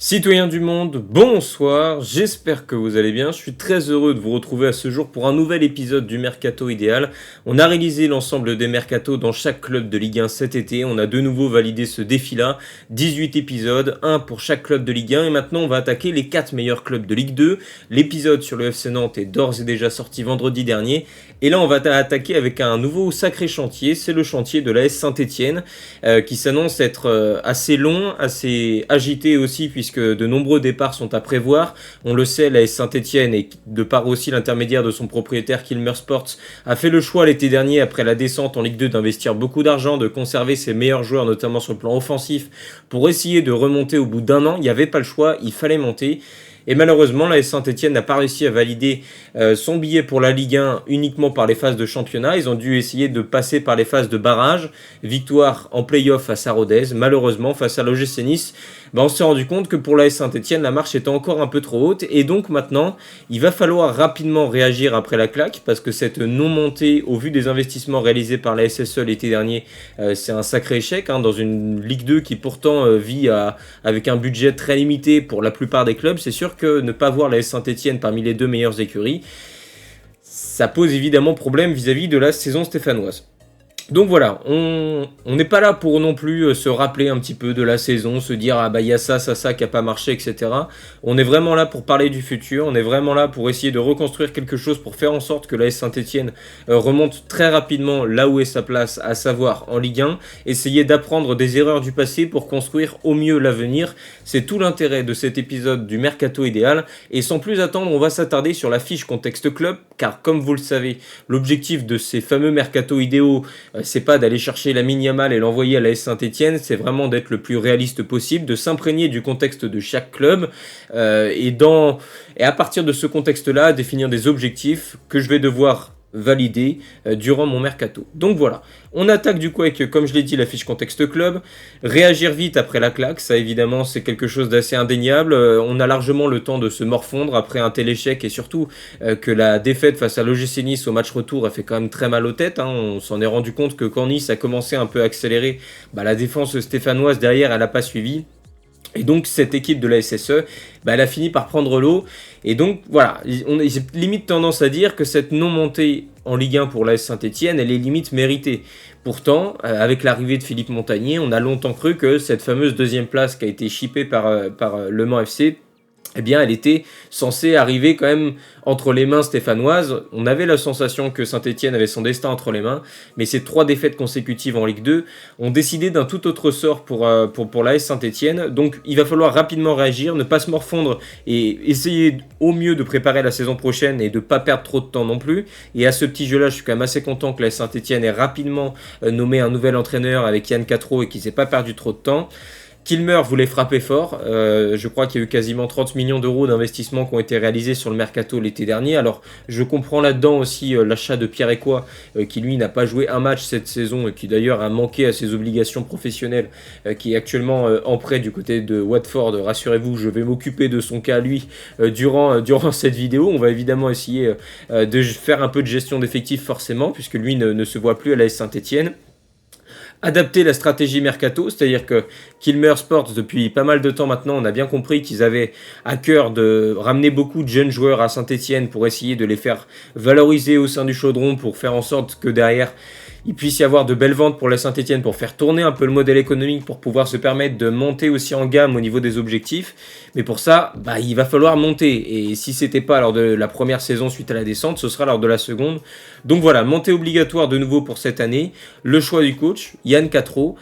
Citoyens du monde, bonsoir, j'espère que vous allez bien, je suis très heureux de vous retrouver à ce jour pour un nouvel épisode du Mercato Idéal. On a réalisé l'ensemble des mercatos dans chaque club de Ligue 1 cet été, on a de nouveau validé ce défi-là, 18 épisodes, un pour chaque club de Ligue 1 et maintenant on va attaquer les 4 meilleurs clubs de Ligue 2. L'épisode sur le FC Nantes est d'ores et déjà sorti vendredi dernier et là on va attaquer avec un nouveau sacré chantier, c'est le chantier de l'AS Saint-Etienne qui s'annonce être assez long, assez agité aussi puisque de nombreux départs sont à prévoir. On le sait, l'AS Saint-Etienne, et de par aussi l'intermédiaire de son propriétaire Kilmer Sports, a fait le choix l'été dernier, après la descente en Ligue 2, d'investir beaucoup d'argent, de conserver ses meilleurs joueurs, notamment sur le plan offensif, pour essayer de remonter au bout d'un an. Il n'y avait pas le choix, il fallait monter. Et malheureusement, l'AS Saint-Etienne n'a pas réussi à valider son billet pour la Ligue 1 uniquement par les phases de championnat. Ils ont dû essayer de passer par les phases de barrage. Victoire en play-off face à Rodez. Malheureusement, face à l'OGC Nice, on s'est rendu compte que pour l'AS Saint-Etienne, la marche était encore un peu trop haute. Et donc maintenant, il va falloir rapidement réagir après la claque, parce que cette non-montée, au vu des investissements réalisés par la SSE l'été dernier, c'est un sacré échec dans une Ligue 2 qui pourtant vit avec un budget très limité pour la plupart des clubs. C'est sûr que ne pas voir l'AS Saint-Etienne parmi les deux meilleures écuries, ça pose évidemment problème vis-à-vis de la saison stéphanoise. Donc voilà, on n'est pas là pour non plus se rappeler un petit peu de la saison, se dire ah bah il y a ça qui a pas marché, etc. On est vraiment là pour parler du futur, on est vraiment là pour essayer de reconstruire quelque chose pour faire en sorte que l'AS Saint-Etienne remonte très rapidement là où est sa place, à savoir en Ligue 1, essayer d'apprendre des erreurs du passé pour construire au mieux l'avenir. C'est tout l'intérêt de cet épisode du Mercato Idéal, et sans plus attendre, on va s'attarder sur la fiche contexte club, car comme vous le savez, l'objectif de ces fameux Mercato idéaux, c'est pas d'aller chercher Lamine Yamal et l'envoyer à l'AS Saint-Etienne, c'est vraiment d'être le plus réaliste possible, de s'imprégner du contexte de chaque club et à partir de ce contexte-là, définir des objectifs que je vais devoir valider durant mon mercato. Donc voilà, on attaque du coup avec, comme je l'ai dit, la fiche contexte club. Réagir vite après la claque, ça évidemment c'est quelque chose d'assez indéniable. On a largement le temps de se morfondre après un tel échec, et surtout que la défaite face à l'OGC Nice au match retour a fait quand même très mal aux têtes. On s'en est rendu compte que quand Nice a commencé un peu à accélérer, la défense stéphanoise derrière elle n'a pas suivi. Et donc cette équipe de la SSE, elle a fini par prendre l'eau. Et donc voilà, j'ai limite tendance à dire que cette non-montée en Ligue 1 pour l'AS Saint-Etienne, elle est limite méritée. Pourtant, avec l'arrivée de Philippe Montagnier, on a longtemps cru que cette fameuse deuxième place qui a été chippée par Le Mans FC, eh bien, elle était censée arriver quand même entre les mains stéphanoises. On avait la sensation que Saint-Etienne avait son destin entre les mains, mais ces 3 défaites consécutives en Ligue 2 ont décidé d'un tout autre sort pour l'AS Saint-Etienne. Donc, il va falloir rapidement réagir, ne pas se morfondre et essayer au mieux de préparer la saison prochaine et de ne pas perdre trop de temps non plus. Et à ce petit jeu-là, je suis quand même assez content que l'AS Saint-Etienne ait rapidement nommé un nouvel entraîneur avec Yann Quatreau et qu'il ne s'est pas perdu trop de temps. Kilmer voulait frapper fort, je crois qu'il y a eu quasiment 30 millions d'euros d'investissements qui ont été réalisés sur le mercato l'été dernier. Alors je comprends là-dedans aussi l'achat de Pierre Ecois, qui lui n'a pas joué un match cette saison et qui d'ailleurs a manqué à ses obligations professionnelles, qui est actuellement en prêt du côté de Watford. Rassurez-vous, je vais m'occuper de son cas lui durant cette vidéo. On va évidemment essayer de faire un peu de gestion d'effectifs forcément, puisque lui ne se voit plus à l'AS Saint-Etienne. Adapter la stratégie mercato, c'est-à-dire que Kilmer Sports, depuis pas mal de temps maintenant, on a bien compris qu'ils avaient à cœur de ramener beaucoup de jeunes joueurs à Saint-Etienne pour essayer de les faire valoriser au sein du chaudron, pour faire en sorte que derrière il puisse y avoir de belles ventes pour la Saint-Etienne, pour faire tourner un peu le modèle économique, pour pouvoir se permettre de monter aussi en gamme au niveau des objectifs. Mais pour ça, il va falloir monter. Et si c'était pas lors de la première saison suite à la descente, ce sera lors de la seconde. Donc voilà, montée obligatoire de nouveau pour cette année. Le choix du coach, Yann Quatreau.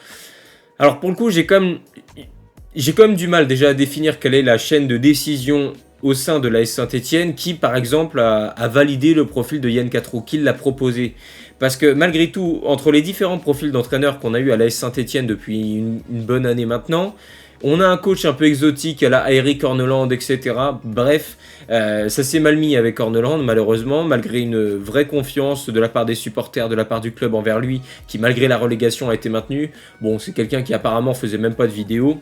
Alors pour le coup, j'ai quand même du mal déjà à définir quelle est la chaîne de décision au sein de l'AS Saint-Etienne, qui par exemple a validé le profil de Yann Quatreau, qui l'a proposé. Parce que malgré tout, entre les différents profils d'entraîneurs qu'on a eu à l'AS Saint-Etienne depuis une bonne année maintenant, on a un coach un peu exotique à la Eric Horneland, etc. Bref, ça s'est mal mis avec Horneland, malheureusement, malgré une vraie confiance de la part des supporters, de la part du club envers lui, qui malgré la relégation a été maintenu. Bon, c'est quelqu'un qui apparemment faisait même pas de vidéo.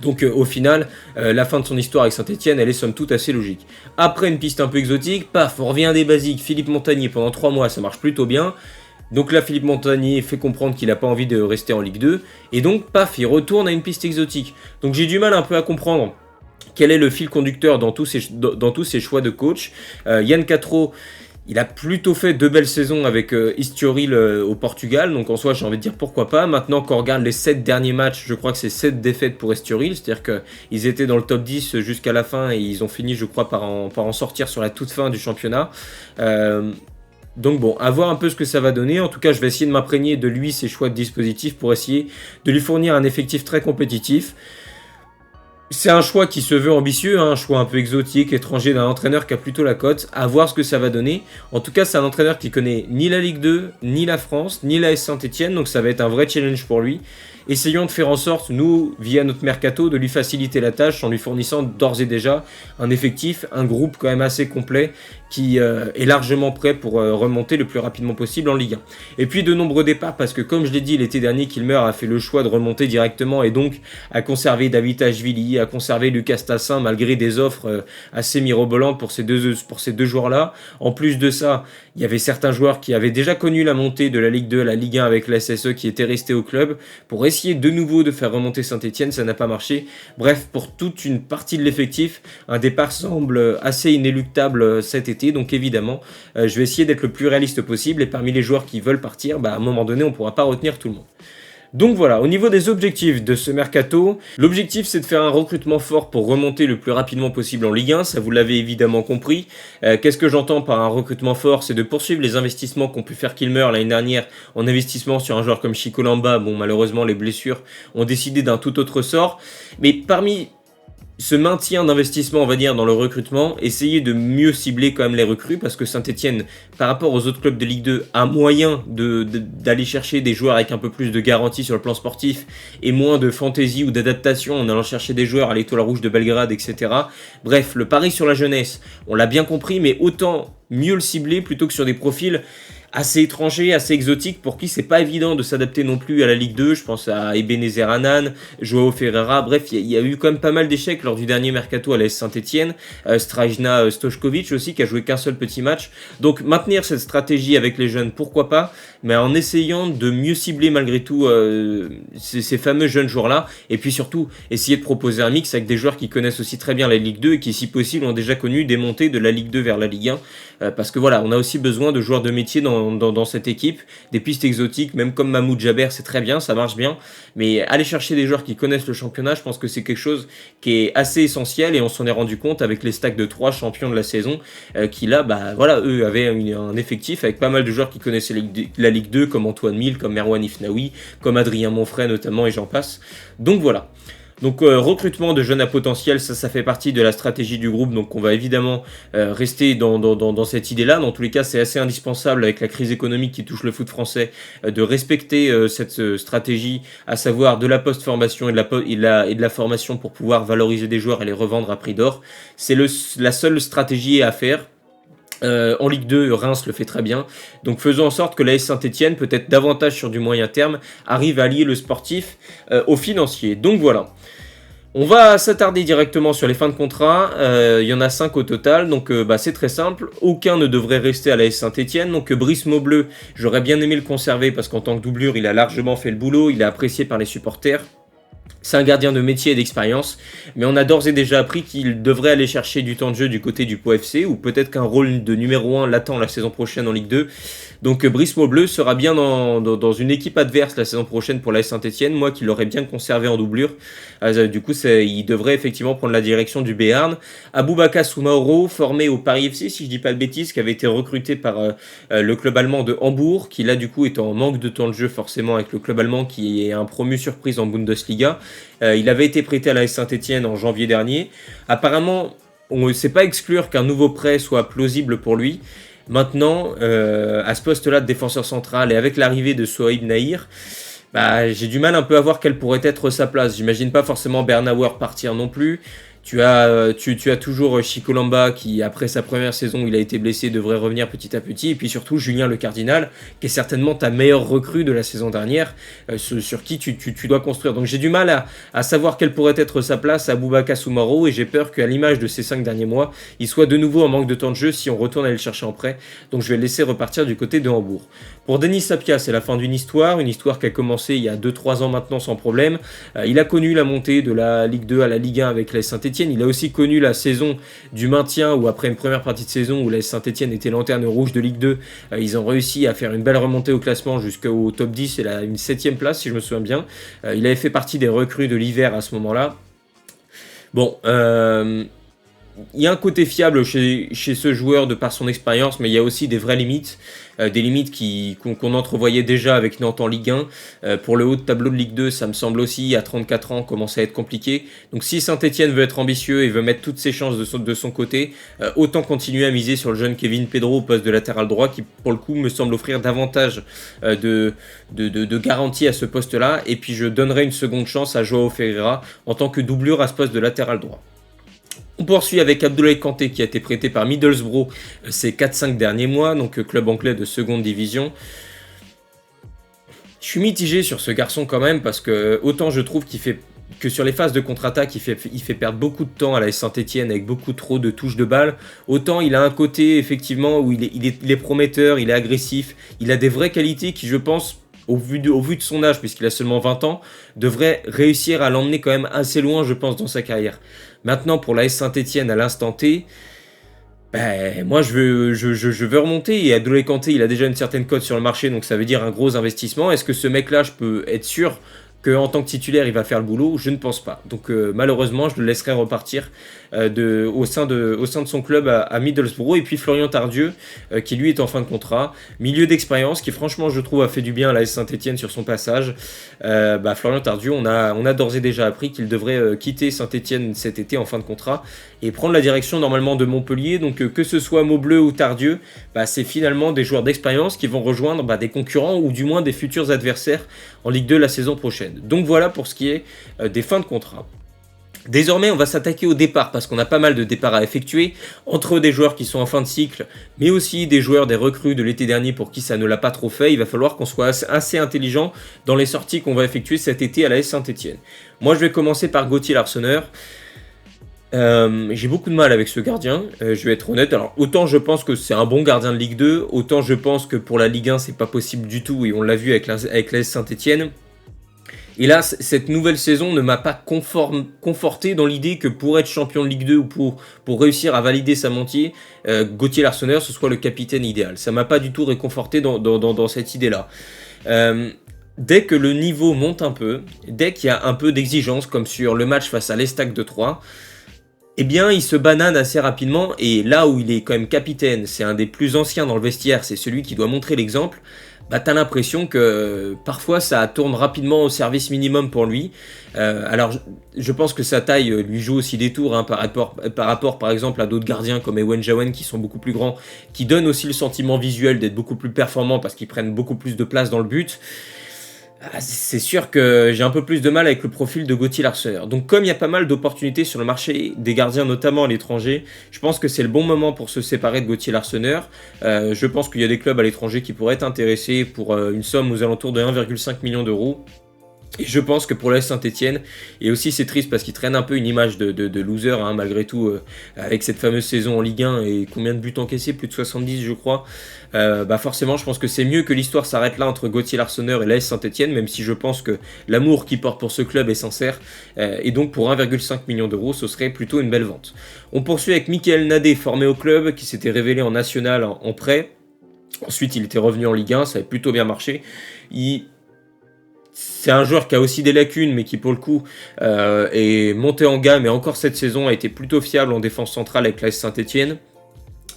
Donc au final, la fin de son histoire avec Saint-Etienne, elle est somme toute assez logique. Après une piste un peu exotique, paf, on revient à des basiques. Philippe Montagnier pendant 3 mois, ça marche plutôt bien. Donc là, Philippe Montagnier fait comprendre qu'il n'a pas envie de rester en Ligue 2. Et donc, paf, il retourne à une piste exotique. Donc j'ai du mal un peu à comprendre Quel est le fil conducteur dans dans tous ces choix de coach? Yann Castro, il a plutôt fait 2 belles saisons avec Estoril au Portugal, donc en soi j'ai envie de dire pourquoi pas. Maintenant quand on regarde les 7 derniers matchs, je crois que c'est 7 défaites pour Estoril, c'est-à-dire qu'ils étaient dans le top 10 jusqu'à la fin et ils ont fini je crois par en sortir sur la toute fin du championnat. Donc bon, à voir un peu ce que ça va donner. En tout cas, je vais essayer de m'imprégner de lui, ses choix de dispositifs pour essayer de lui fournir un effectif très compétitif. C'est un choix qui se veut ambitieux, hein, un choix un peu exotique, étranger d'un entraîneur qui a plutôt la cote. À voir ce que ça va donner. En tout cas, c'est un entraîneur qui connaît ni la Ligue 2, ni la France, ni la S Saint-Etienne. Donc ça va être un vrai challenge pour lui. Essayons de faire en sorte, nous, via notre mercato, de lui faciliter la tâche en lui fournissant d'ores et déjà un effectif, un groupe quand même assez complet qui est largement prêt pour remonter le plus rapidement possible en Ligue 1. Et puis de nombreux départs, parce que comme je l'ai dit l'été dernier, Kilmer a fait le choix de remonter directement et donc a conservé David Ashvili, a conservé Lucas Tassin malgré des offres assez mirobolantes pour ces deux joueurs-là. En plus de ça, il y avait certains joueurs qui avaient déjà connu la montée de la Ligue 2 à la Ligue 1 avec la SSE qui étaient restés au club. Pour essayer de nouveau de faire remonter Saint-Etienne, ça n'a pas marché. Bref, pour toute une partie de l'effectif, un départ semble assez inéluctable cet été. Donc évidemment, je vais essayer d'être le plus réaliste possible. Et parmi les joueurs qui veulent partir, à un moment donné, on ne pourra pas retenir tout le monde. Donc voilà, au niveau des objectifs de ce mercato, l'objectif c'est de faire un recrutement fort pour remonter le plus rapidement possible en Ligue 1, ça vous l'avez évidemment compris. Qu'est-ce que j'entends par un recrutement fort? C'est de poursuivre les investissements qu'ont pu faire Kilmer l'année dernière en investissement sur un joueur comme Chico Lamba. Bon, malheureusement les blessures ont décidé d'un tout autre sort, mais parmi ce maintien d'investissement, on va dire, dans le recrutement, essayer de mieux cibler quand même les recrues, parce que Saint-Etienne, par rapport aux autres clubs de Ligue 2, a moyen d'aller chercher des joueurs avec un peu plus de garantie sur le plan sportif et moins de fantaisie ou d'adaptation en allant chercher des joueurs à l'Étoile Rouge de Belgrade, etc. Bref, le pari sur la jeunesse, on l'a bien compris, mais autant mieux le cibler plutôt que sur des profils assez étranger, assez exotique, pour qui c'est pas évident de s'adapter non plus à la Ligue 2. Je pense à Ebenezer Hanan, Joao Ferreira, bref, il y a eu quand même pas mal d'échecs lors du dernier mercato à l'AS Saint-Etienne, Strajna Stojkovic aussi, qui a joué qu'un seul petit match. Donc maintenir cette stratégie avec les jeunes, pourquoi pas, mais en essayant de mieux cibler malgré tout ces fameux jeunes joueurs-là, et puis surtout essayer de proposer un mix avec des joueurs qui connaissent aussi très bien la Ligue 2 et qui, si possible, ont déjà connu des montées de la Ligue 2 vers la Ligue 1, parce que voilà, on a aussi besoin de joueurs de métier dans cette équipe, des pistes exotiques, même comme Mahmoud Jaber, c'est très bien, ça marche bien, mais aller chercher des joueurs qui connaissent le championnat, je pense que c'est quelque chose qui est assez essentiel, et on s'en est rendu compte avec les stacks de 3 champions de la saison, qui là, voilà, eux avaient un effectif avec pas mal de joueurs qui connaissaient la Ligue 2, comme Antoine Mille, comme Merwan Ifnaoui, comme Adrien Monfray notamment, et j'en passe. Donc voilà. Donc recrutement de jeunes à potentiel, ça fait partie de la stratégie du groupe, donc on va évidemment rester dans cette idée-là. Dans tous les cas, c'est assez indispensable avec la crise économique qui touche le foot français de respecter cette stratégie, à savoir de la post-formation et de la formation pour pouvoir valoriser des joueurs et les revendre à prix d'or. C'est la seule stratégie à faire. En Ligue 2, Reims le fait très bien. Donc faisons en sorte que l'AS Saint-Etienne, peut-être davantage sur du moyen terme, arrive à lier le sportif au financier. Donc voilà. On va s'attarder directement sur les fins de contrat. Il y en a 5 au total, donc c'est très simple. Aucun ne devrait rester à l'AS Saint-Etienne. Donc Brice Maubleu, j'aurais bien aimé le conserver parce qu'en tant que doublure, il a largement fait le boulot, il est apprécié par les supporters. C'est un gardien de métier et d'expérience, mais on a d'ores et déjà appris qu'il devrait aller chercher du temps de jeu du côté du Pau FC, ou peut-être qu'un rôle de numéro 1 l'attend la saison prochaine en Ligue 2. Donc Brice Maubleu sera bien dans une équipe adverse la saison prochaine pour l'AS Saint-Etienne, moi qui l'aurais bien conservé en doublure. Du coup, il devrait effectivement prendre la direction du Béarn. Aboubakar Soumaoro, formé au Paris FC, si je dis pas de bêtises, qui avait été recruté par le club allemand de Hambourg, qui là du coup est en manque de temps de jeu forcément avec le club allemand qui est un promu surprise en Bundesliga. Il avait été prêté à l'AS Saint-Etienne en janvier dernier. Apparemment, on ne sait pas exclure qu'un nouveau prêt soit plausible pour lui. Maintenant, à ce poste-là de défenseur central et avec l'arrivée de Souhaib Nahir, j'ai du mal un peu à voir quelle pourrait être sa place. J'imagine pas forcément Bernauer partir non plus. Tu as toujours Chico Lamba qui, après sa première saison, il a été blessé, devrait revenir petit à petit. Et puis surtout Julien Le Cardinal, qui est certainement ta meilleure recrue de la saison dernière, sur qui tu dois construire. Donc j'ai du mal à savoir quelle pourrait être sa place à Aboubakar Soumaoro, et j'ai peur qu'à l'image de ces 5 derniers mois, il soit de nouveau en manque de temps de jeu si on retourne aller le chercher en prêt. Donc je vais le laisser repartir du côté de Hambourg. Pour Denis Sapia, c'est la fin d'une histoire qui a commencé il y a 2-3 ans maintenant sans problème. Il a connu la montée de la Ligue 2 à la Ligue 1 avec la Saint-Etienne. Saint-Etienne. Il a aussi connu la saison du maintien, où après une première partie de saison où l'AS Saint-Etienne était lanterne rouge de Ligue 2, ils ont réussi à faire une belle remontée au classement jusqu'au top 10 et une 7ème place si je me souviens bien. Il avait fait partie des recrues de l'hiver à ce moment-là. Bon, il y a un côté fiable chez ce joueur de par son expérience, mais il y a aussi des vraies limites, des limites qu'on entrevoyait déjà avec Nantes en Ligue 1. Pour le haut de tableau de Ligue 2, ça me semble aussi, à 34 ans, commence à être compliqué. Donc si Saint-Etienne veut être ambitieux et veut mettre toutes ses chances de son côté, autant continuer à miser sur le jeune Kevin Pedro au poste de latéral droit, qui pour le coup me semble offrir davantage de garantie à ce poste-là. Et puis je donnerai une seconde chance à Joao Ferreira en tant que doublure à ce poste de latéral droit. On poursuit avec Abdoulaye Kanté qui a été prêté par Middlesbrough ces 4-5 derniers mois, donc club anglais de seconde division. Je suis mitigé sur ce garçon quand même parce que autant je trouve que sur les phases de contre-attaque, il fait perdre beaucoup de temps à la Saint-Etienne avec beaucoup trop de touches de balle. Autant il a un côté effectivement où il est prometteur, il est agressif, il a des vraies qualités qui je pense, au vu de son âge, puisqu'il a seulement 20 ans, devrait réussir à l'emmener quand même assez loin, je pense, dans sa carrière. Maintenant, pour l'AS Saint-Etienne à l'instant T, moi je veux remonter, et Abdoulaye Kanté, il a déjà une certaine cote sur le marché, donc ça veut dire un gros investissement. Est-ce que ce mec-là, je peux être sûr qu'en tant que titulaire, il va faire le boulot? Je ne pense pas. Donc malheureusement, je le laisserai repartir au sein de son club à Middlesbrough. Et puis Florian Tardieu, qui lui est en fin de contrat, milieu d'expérience, qui franchement, je trouve, a fait du bien à l'AS Saint-Etienne sur son passage. Florian Tardieu, on a d'ores et déjà appris qu'il devrait quitter Saint-Etienne cet été en fin de contrat et prendre la direction normalement de Montpellier. Donc que ce soit Maubleu ou Tardieu, c'est finalement des joueurs d'expérience qui vont rejoindre des concurrents ou du moins des futurs adversaires en Ligue 2 la saison prochaine. Donc voilà pour ce qui est des fins de contrat. Désormais, on va s'attaquer au départ parce qu'on a pas mal de départs à effectuer, entre des joueurs qui sont en fin de cycle, mais aussi des joueurs, des recrues de l'été dernier pour qui ça ne l'a pas trop fait. Il va falloir qu'on soit assez intelligent dans les sorties qu'on va effectuer cet été à l'AS Saint-Etienne. Moi, je vais commencer par Gauthier Larsonneur. J'ai beaucoup de mal avec ce gardien, je vais être honnête. Alors autant je pense que c'est un bon gardien de Ligue 2, autant je pense que pour la Ligue 1 c'est pas possible du tout, et on l'a vu avec l'AS Saint-Etienne. Et là, cette nouvelle saison ne m'a pas conforté dans l'idée que pour être champion de Ligue 2 ou pour réussir à valider sa montée, Gauthier Larsonneur ce soit le capitaine idéal. Ça m'a pas du tout réconforté dans cette idée-là. Dès que le niveau monte un peu, dès qu'il y a un peu d'exigence, comme sur le match face à l'Estac de Troyes, eh bien, il se banane assez rapidement, et là où il est quand même capitaine, c'est un des plus anciens dans le vestiaire, c'est celui qui doit montrer l'exemple, t'as l'impression que parfois ça tourne rapidement au service minimum pour lui. Alors, je pense que sa taille lui joue aussi des tours par rapport par exemple à d'autres gardiens comme Ewen Jawen qui sont beaucoup plus grands, qui donnent aussi le sentiment visuel d'être beaucoup plus performants parce qu'ils prennent beaucoup plus de place dans le but. C'est sûr que j'ai un peu plus de mal avec le profil de Gauthier Larsonneur. Donc comme il y a pas mal d'opportunités sur le marché des gardiens, notamment à l'étranger, je pense que c'est le bon moment pour se séparer de Gauthier Larsonneur. Je pense qu'il y a des clubs à l'étranger qui pourraient être intéressés pour une somme aux alentours de 1,5 million d'euros. Et je pense que pour l'AS Saint-Etienne, et aussi c'est triste parce qu'il traîne un peu une image de loser malgré tout, avec cette fameuse saison en Ligue 1 et combien de buts encaissés, plus de 70 je crois. Forcément je pense que c'est mieux que l'histoire s'arrête là entre Gauthier Larsonneur et l'AS Saint-Etienne, même si je pense que l'amour qu'il porte pour ce club est sincère, et donc pour 1,5 million d'euros ce serait plutôt une belle vente. On poursuit avec Michael Nadé, formé au club, qui s'était révélé en national en prêt. Ensuite il était revenu en Ligue 1, ça avait plutôt bien marché. C'est un joueur qui a aussi des lacunes, mais qui pour le coup est monté en gamme, et encore cette saison a été plutôt fiable en défense centrale avec l'AS Saint-Etienne.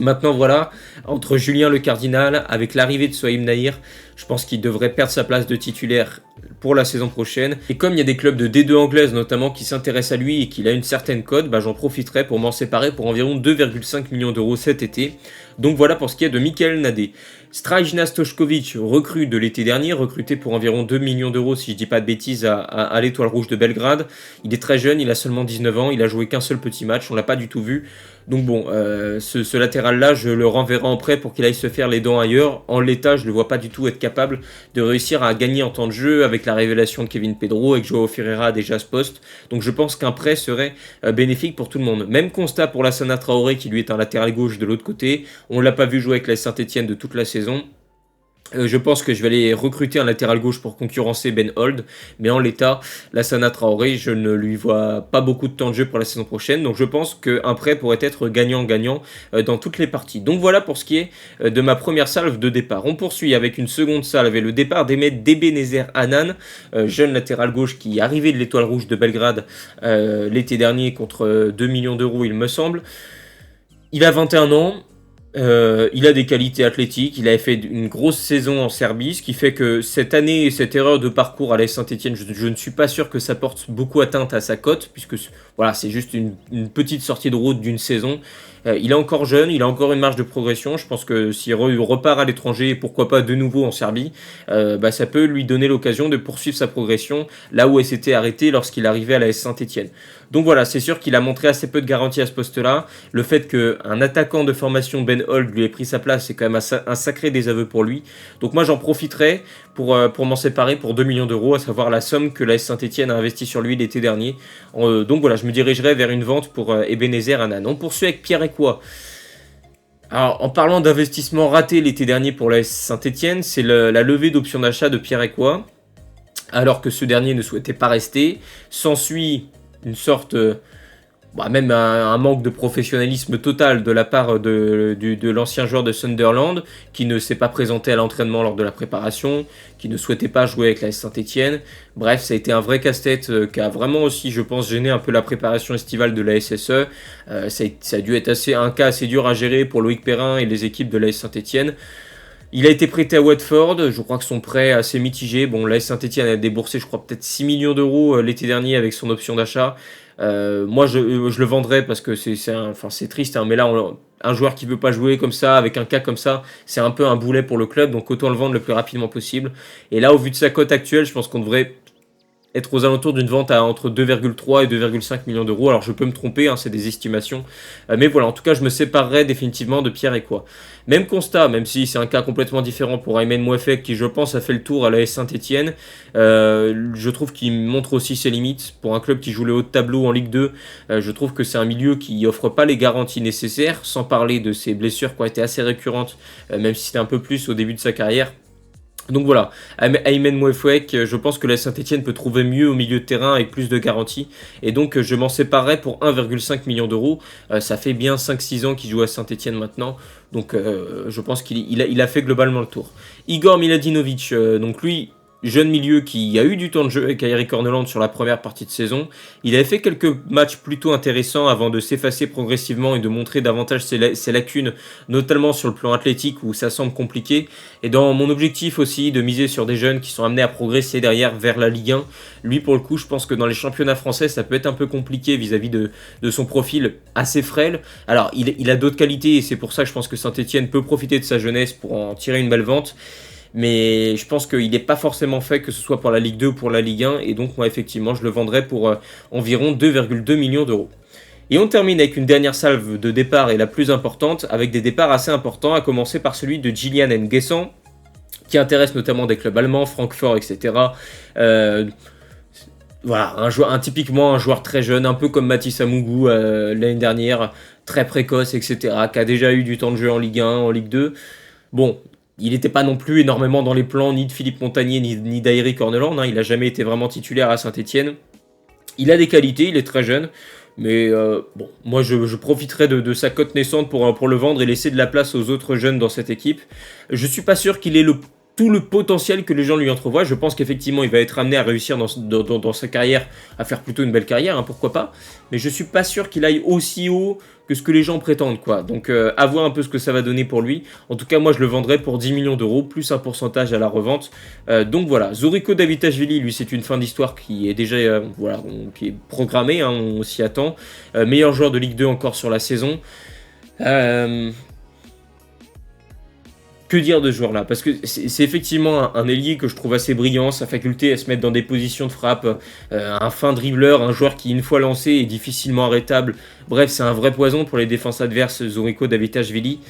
Maintenant voilà, entre Julien Le Cardinal, avec l'arrivée de Souaïm Nahir, je pense qu'il devrait perdre sa place de titulaire pour la saison prochaine. Et comme il y a des clubs de D2 anglaise notamment qui s'intéressent à lui et qu'il a une certaine cote, j'en profiterai pour m'en séparer pour environ 2,5 millions d'euros cet été. Donc voilà pour ce qui est de Michael Nadé. Strajna Stošković, recrue de l'été dernier, recruté pour environ 2 millions d'euros si je dis pas de bêtises à l'Étoile Rouge de Belgrade. Il est très jeune, il a seulement 19 ans, il a joué qu'un seul petit match, on l'a pas du tout vu. Donc bon, ce latéral-là, je le renverrai en prêt pour qu'il aille se faire les dents ailleurs. En l'état, je le vois pas du tout être capable de réussir à gagner en temps de jeu avec la révélation de Kevin Pedro et que Joao Ferreira a déjà ce poste. Donc je pense qu'un prêt serait bénéfique pour tout le monde. Même constat pour Lassana Traoré qui lui est un latéral gauche de l'autre côté. On l'a pas vu jouer avec la Saint-Etienne de toute la saison. Je pense que je vais aller recruter un latéral gauche pour concurrencer Ben Holt, mais en l'état, Lassana Traoré, je ne lui vois pas beaucoup de temps de jeu pour la saison prochaine, donc je pense qu'un prêt pourrait être gagnant-gagnant dans toutes les parties. Donc voilà pour ce qui est de ma première salve de départ. On poursuit avec une seconde salve avec le départ d'Ebenezer Hanan, jeune latéral gauche qui est arrivé de l'Étoile Rouge de Belgrade l'été dernier contre 2 millions d'euros il me semble. Il a 21 ans. Il a des qualités athlétiques, il avait fait une grosse saison en Serbie, ce qui fait que cette année, cette erreur de parcours à l'AS Saint-Etienne, je ne suis pas sûr que ça porte beaucoup atteinte à sa cote, puisque voilà, c'est juste une petite sortie de route d'une saison. Il est encore jeune, il a encore une marge de progression. Je pense que s'il repart à l'étranger, et pourquoi pas de nouveau en Serbie, ça peut lui donner l'occasion de poursuivre sa progression là où elle s'était arrêtée lorsqu'il arrivait à l'AS Saint-Etienne. Donc voilà, c'est sûr qu'il a montré assez peu de garantie à ce poste-là. Le fait qu'un attaquant de formation Ben Holt lui ait pris sa place, c'est quand même un sacré désaveu pour lui. Donc moi j'en profiterai pour m'en séparer pour 2 millions d'euros, à savoir la somme que l'AS Saint-Etienne a investi sur lui l'été dernier. Donc voilà, je me dirigerai vers une vente pour Ebenezer Hanan. On poursuit avec Pierre Ekwa. Alors, en parlant d'investissement raté l'été dernier pour l'AS Saint-Etienne, c'est la levée d'option d'achat de Pierre Ekwa, alors que ce dernier ne souhaitait pas rester. S'ensuit une sorte, même un manque de professionnalisme total de la part de l'ancien joueur de Sunderland, qui ne s'est pas présenté à l'entraînement lors de la préparation, qui ne souhaitait pas jouer avec la Saint-Etienne. Bref, ça a été un vrai casse-tête qui a vraiment aussi, je pense, gêné un peu la préparation estivale de la SSE. Ça a dû être un cas assez dur à gérer pour Loïc Perrin et les équipes de la Saint-Etienne. Il a été prêté à Watford, je crois que son prêt est assez mitigé. Bon, l'AS Saint-Etienne a déboursé, je crois, peut-être 6 millions d'euros l'été dernier avec son option d'achat. Moi, je le vendrais parce que c'est triste, hein, mais là, un joueur qui veut pas jouer comme ça, avec un cas comme ça, c'est un peu un boulet pour le club, donc autant le vendre le plus rapidement possible. Et là, au vu de sa cote actuelle, je pense qu'on devrait être aux alentours d'une vente à entre 2,3 et 2,5 millions d'euros. Alors je peux me tromper, hein, c'est des estimations. Mais voilà, en tout cas, je me séparerai définitivement de Pierre Ekwa. Même constat, même si c'est un cas complètement différent pour Aymen Mouefek, qui je pense a fait le tour à l'AS Saint-Etienne. Je trouve qu'il montre aussi ses limites. Pour un club qui joue le haut de tableau en Ligue 2, je trouve que c'est un milieu qui offre pas les garanties nécessaires, sans parler de ses blessures qui ont été assez récurrentes, même si c'était un peu plus au début de sa carrière. Donc voilà, Aymen Mouefek, je pense que la Saint-Etienne peut trouver mieux au milieu de terrain avec plus de garanties. Et donc je m'en séparerai pour 1,5 million d'euros. Ça fait bien 5-6 ans qu'il joue à Saint-Etienne maintenant. Donc je pense qu'il a fait globalement le tour. Igor Miladinovic, donc lui, jeune milieu qui a eu du temps de jeu avec Airi Corneland sur la première partie de saison. Il avait fait quelques matchs plutôt intéressants avant de s'effacer progressivement et de montrer davantage ses lacunes, notamment sur le plan athlétique où ça semble compliqué. Et dans mon objectif aussi de miser sur des jeunes qui sont amenés à progresser derrière vers la Ligue 1, lui pour le coup je pense que dans les championnats français ça peut être un peu compliqué vis-à-vis de son profil assez frêle. Alors il a d'autres qualités et c'est pour ça que je pense que Saint-Etienne peut profiter de sa jeunesse pour en tirer une belle vente. Mais je pense qu'il n'est pas forcément fait que ce soit pour la Ligue 2 ou pour la Ligue 1. Et donc moi effectivement je le vendrai pour environ 2,2 millions d'euros. Et on termine avec une dernière salve de départ et la plus importante, avec des départs assez importants, à commencer par celui de Gillian Nguessan, qui intéresse notamment des clubs allemands, Francfort, etc. Voilà, typiquement un joueur très jeune, un peu comme Mathis Amougou l'année dernière, très précoce, etc., qui a déjà eu du temps de jeu en Ligue 1, en Ligue 2. Bon, il n'était pas non plus énormément dans les plans ni de Philippe Montagnier ni d'Airi Corneland, hein. Il n'a jamais été vraiment titulaire à Saint-Etienne. Il a des qualités, il est très jeune, mais moi je profiterai de sa cote naissante pour le vendre et laisser de la place aux autres jeunes dans cette équipe. Je suis pas sûr qu'il ait tout le potentiel que les gens lui entrevoient. Je pense qu'effectivement il va être amené à réussir dans sa carrière, à faire plutôt une belle carrière, hein, pourquoi pas. Mais je suis pas sûr qu'il aille aussi haut que ce que les gens prétendent, quoi. Donc à voir un peu ce que ça va donner pour lui. En tout cas moi je le vendrai pour 10 millions d'euros, plus un pourcentage à la revente. Donc voilà, Zoriko Davitashvili, lui c'est une fin d'histoire qui est déjà qui est programmée, hein, on s'y attend. Meilleur joueur de Ligue 2 encore sur la saison. Que dire de ce joueur-là? Parce que c'est effectivement un ailier que je trouve assez brillant, sa faculté à se mettre dans des positions de frappe, un fin dribbleur, un joueur qui une fois lancé est difficilement arrêtable. Bref, c'est un vrai poison pour les défenses adverses, Zoriko Davitashvili.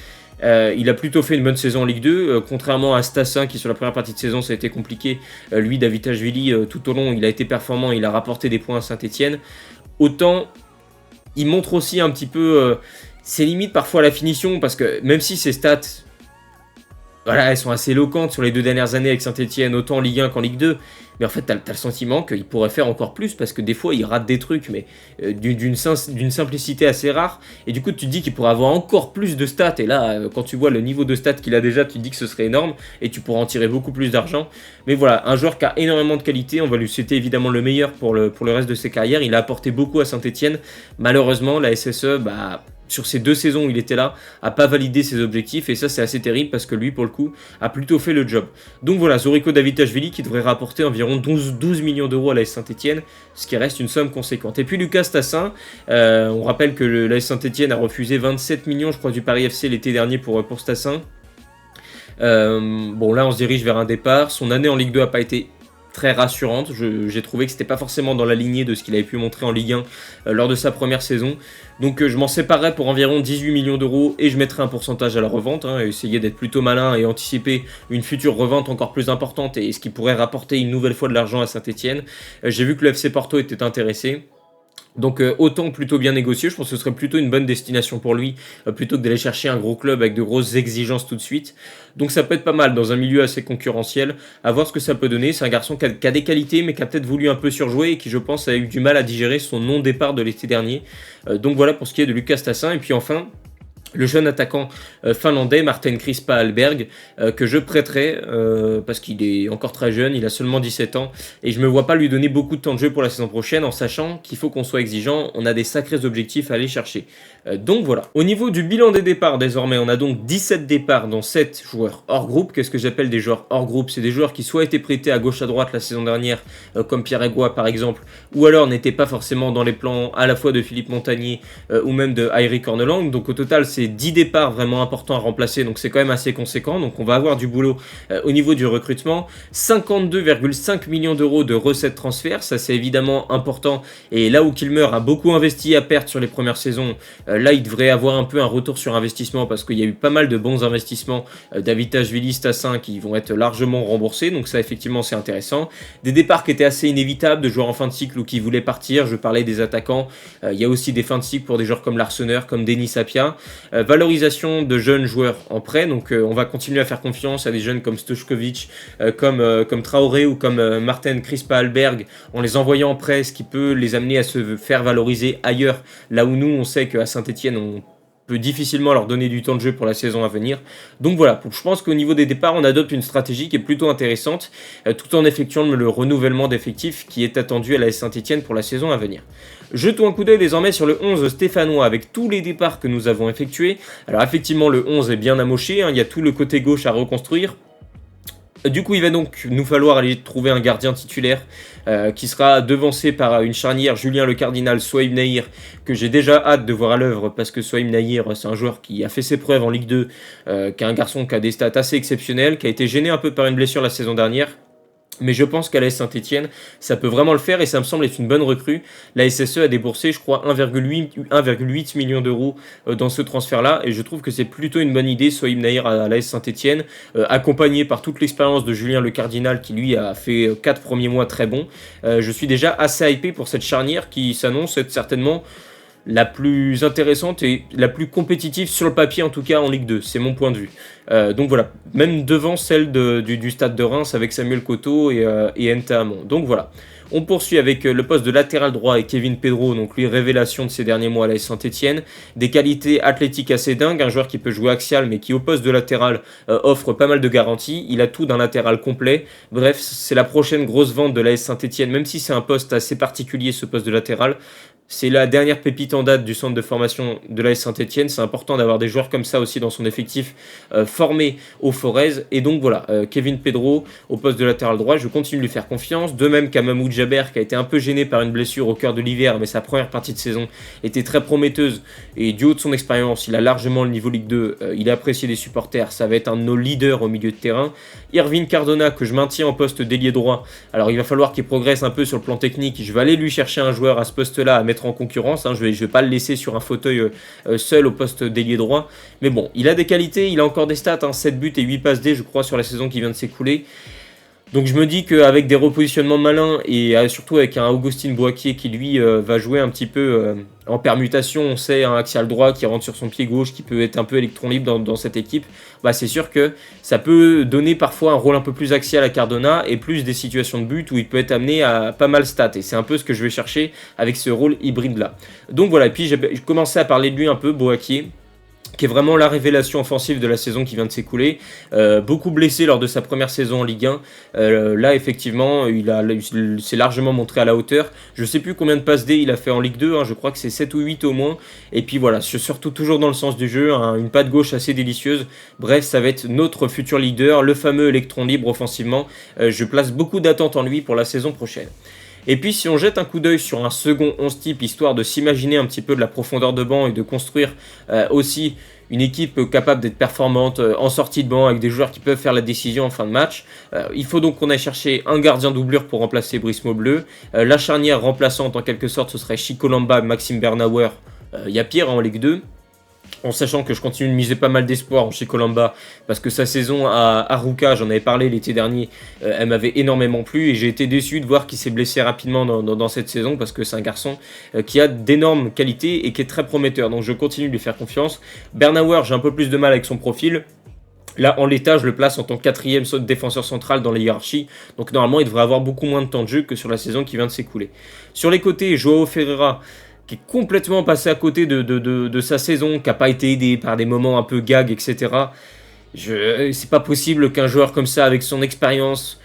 Il a plutôt fait une bonne saison en Ligue 2, contrairement à Stassin qui sur la première partie de saison ça a été compliqué. Lui, Davitashvili, tout au long il a été performant, il a rapporté des points à Saint-Etienne. Autant, il montre aussi un petit peu ses limites parfois à la finition, parce que même si ses stats voilà, elles sont assez éloquentes sur les 2 dernières années avec Saint-Etienne, autant en Ligue 1 qu'en Ligue 2. Mais en fait, t'as le sentiment qu'il pourrait faire encore plus parce que des fois, il rate des trucs, mais d'une simplicité assez rare. Et du coup, tu te dis qu'il pourrait avoir encore plus de stats. Et là, quand tu vois le niveau de stats qu'il a déjà, tu te dis que ce serait énorme et tu pourras en tirer beaucoup plus d'argent. Mais voilà, un joueur qui a énormément de qualité. On va lui souhaiter évidemment le meilleur pour le reste de ses carrières. Il a apporté beaucoup à Saint-Etienne. Malheureusement, la SSE, sur ces 2 saisons où il était là, a pas validé ses objectifs et ça c'est assez terrible parce que lui pour le coup a plutôt fait le job. Donc voilà, Zoriko Davitashvili qui devrait rapporter environ 12 millions d'euros à l'AS Saint-Etienne, ce qui reste une somme conséquente. Et puis Lucas Tassin, on rappelle que l'AS Saint-Etienne a refusé 27 millions je crois du Paris FC l'été dernier pour Tassin. Bon là on se dirige vers un départ, son année en Ligue 2 a pas été très rassurante, j'ai trouvé que c'était pas forcément dans la lignée de ce qu'il avait pu montrer en Ligue 1 lors de sa première saison, donc je m'en séparerais pour environ 18 millions d'euros et je mettrais un pourcentage à la revente, essayer d'être plutôt malin et anticiper une future revente encore plus importante et ce qui pourrait rapporter une nouvelle fois de l'argent à Saint-Etienne. J'ai vu que le FC Porto était intéressé. Donc autant plutôt bien négocié, je pense que ce serait plutôt une bonne destination pour lui, plutôt que d'aller chercher un gros club avec de grosses exigences tout de suite. Donc ça peut être pas mal dans un milieu assez concurrentiel, à voir ce que ça peut donner. C'est un garçon qui a des qualités, mais qui a peut-être voulu un peu surjouer et qui je pense a eu du mal à digérer son non-départ de l'été dernier. Donc voilà pour ce qui est de Lucas Tassin. Et puis enfin, le jeune attaquant finlandais Martin Crispa Alberg que je prêterai parce qu'il est encore très jeune, il a seulement 17 ans et je me vois pas lui donner beaucoup de temps de jeu pour la saison prochaine en sachant qu'il faut qu'on soit exigeant, on a des sacrés objectifs à aller chercher. Donc voilà. Au niveau du bilan des départs désormais, on a donc 17 départs dont 7 joueurs hors groupe. Qu'est-ce que j'appelle des joueurs hors groupe? C'est des joueurs qui soit étaient prêtés à gauche à droite la saison dernière comme Pierre Aigua par exemple, ou alors n'étaient pas forcément dans les plans à la fois de Philippe Montagnier ou même de Airi Cornelang. Donc au total c'est 10 départs vraiment importants à remplacer, donc c'est quand même assez conséquent, donc on va avoir du boulot au niveau du recrutement. 52,5 millions d'euros de recettes transferts, ça c'est évidemment important, et là où Kilmer a beaucoup investi à perte sur les premières saisons, là il devrait avoir un peu un retour sur investissement, parce qu'il y a eu pas mal de bons investissements Davitashvili, Tassin qui vont être largement remboursés, donc ça effectivement c'est intéressant. Des départs qui étaient assez inévitables, de joueurs en fin de cycle ou qui voulaient partir, je parlais des attaquants, il y a aussi des fins de cycle pour des joueurs comme Larseneur, comme Denis Sapia. Valorisation de jeunes joueurs en prêt, donc on va continuer à faire confiance à des jeunes comme Stochkovic, comme Traoré ou comme Martin Crispa Alberg, en les envoyant en prêt, ce qui peut les amener à se faire valoriser ailleurs, là où nous on sait qu'à Saint-Etienne on peut difficilement leur donner du temps de jeu pour la saison à venir. Donc voilà, je pense qu'au niveau des départs, on adopte une stratégie qui est plutôt intéressante, tout en effectuant le renouvellement d'effectifs qui est attendu à la Saint-Etienne pour la saison à venir. Jetons un coup d'œil désormais sur le 11 stéphanois avec tous les départs que nous avons effectués. Alors effectivement, le 11 est bien amoché, il y a tout le côté gauche à reconstruire. Du coup, il va donc nous falloir aller trouver un gardien titulaire qui sera devancé par une charnière Julien Le Cardinal, Souaïb Nahir, que j'ai déjà hâte de voir à l'œuvre parce que Souaïb Nahir, c'est un joueur qui a fait ses preuves en Ligue 2, qui est un garçon qui a des stats assez exceptionnels, qui a été gêné un peu par une blessure la saison dernière. Mais je pense qu'à l'AS Saint-Etienne, ça peut vraiment le faire et ça me semble être une bonne recrue. La SSE a déboursé, je crois, 1,8 million d'euros dans ce transfert-là et je trouve que c'est plutôt une bonne idée, Souaïb Nahir à l'AS Saint-Etienne, accompagné par toute l'expérience de Julien Le Cardinal qui lui a fait 4 premiers mois très bons. Je suis déjà assez hypé pour cette charnière qui s'annonce être certainement la plus intéressante et la plus compétitive sur le papier en tout cas en Ligue 2, c'est mon point de vue. Donc voilà, même devant celle du Stade de Reims avec Samuel Coteau et Nta Amon. Donc voilà, on poursuit avec le poste de latéral droit et Kevin Pedro, donc lui révélation de ces derniers mois à la Saint-Etienne, des qualités athlétiques assez dingues, un joueur qui peut jouer axial mais qui au poste de latéral offre pas mal de garanties, il a tout d'un latéral complet. Bref, c'est la prochaine grosse vente de la Saint-Etienne, même si c'est un poste assez particulier ce poste de latéral. C'est la dernière pépite en date du centre de formation de l'AS Saint-Etienne. C'est important d'avoir des joueurs comme ça aussi dans son effectif formés au Forez. Et donc voilà, Kevin Pedro au poste de latéral droit, je continue de lui faire confiance. De même qu'à Mahmoud Jaber qui a été un peu gêné par une blessure au cœur de l'hiver, mais sa première partie de saison était très prometteuse. Et du haut de son expérience, il a largement le niveau Ligue 2. Il est apprécié des supporters. Ça va être un de nos leaders au milieu de terrain. Irvine Cardona que je maintiens en poste d'ailier droit. Alors il va falloir qu'il progresse un peu sur le plan technique. Je vais aller lui chercher un joueur à ce poste-là à mettre en concurrence, je vais pas le laisser sur un fauteuil seul au poste d'ailier droit, mais bon, il a des qualités, il a encore des stats, 7 buts et 8 passes D je crois sur la saison qui vient de s'écouler. Donc je me dis qu'avec des repositionnements malins et surtout avec un Augustin Boaquier qui lui va jouer un petit peu en permutation, on sait, un axial droit qui rentre sur son pied gauche, qui peut être un peu électron libre dans cette équipe, bah c'est sûr que ça peut donner parfois un rôle un peu plus axial à Cardona et plus des situations de but où il peut être amené à pas mal stat. Et c'est un peu ce que je vais chercher avec ce rôle hybride là. Donc voilà, et puis j'ai commencé à parler de lui un peu, Boaquier, qui est vraiment la révélation offensive de la saison qui vient de s'écouler. Beaucoup blessé lors de sa première saison en Ligue 1. Là, effectivement, il s'est largement montré à la hauteur. Je ne sais plus combien de passes D il a fait en Ligue 2, hein, je crois que c'est 7 ou 8 au moins. Et puis voilà, surtout toujours dans le sens du jeu, hein, une patte gauche assez délicieuse. Bref, ça va être notre futur leader, le fameux électron libre offensivement. Je place beaucoup d'attentes en lui pour la saison prochaine. Et puis si on jette un coup d'œil sur un second 11 type, histoire de s'imaginer un petit peu de la profondeur de banc et de construire aussi une équipe capable d'être performante en sortie de banc avec des joueurs qui peuvent faire la décision en fin de match, il faut donc qu'on aille chercher un gardien doublure pour remplacer Brice Maubleu. La charnière remplaçante en quelque sorte ce serait Chico Lamba, Maxime Bernauer. Il y a pire en Ligue 2. En sachant que je continue de miser pas mal d'espoir en Chico Lamba, parce que sa saison à Arouca, j'en avais parlé l'été dernier, elle m'avait énormément plu et j'ai été déçu de voir qu'il s'est blessé rapidement dans cette saison, parce que c'est un garçon qui a d'énormes qualités et qui est très prometteur, donc je continue de lui faire confiance. Bernauer, j'ai un peu plus de mal avec son profil. Là, en l'état, je le place en tant que 4e défenseur central dans la hiérarchie. Donc normalement, il devrait avoir beaucoup moins de temps de jeu que sur la saison qui vient de s'écouler. Sur les côtés, Joao Ferreira, qui est complètement passé à côté de sa saison, qui n'a pas été aidé par des moments un peu gag, etc. C'est pas possible qu'un joueur comme ça, avec son expérience,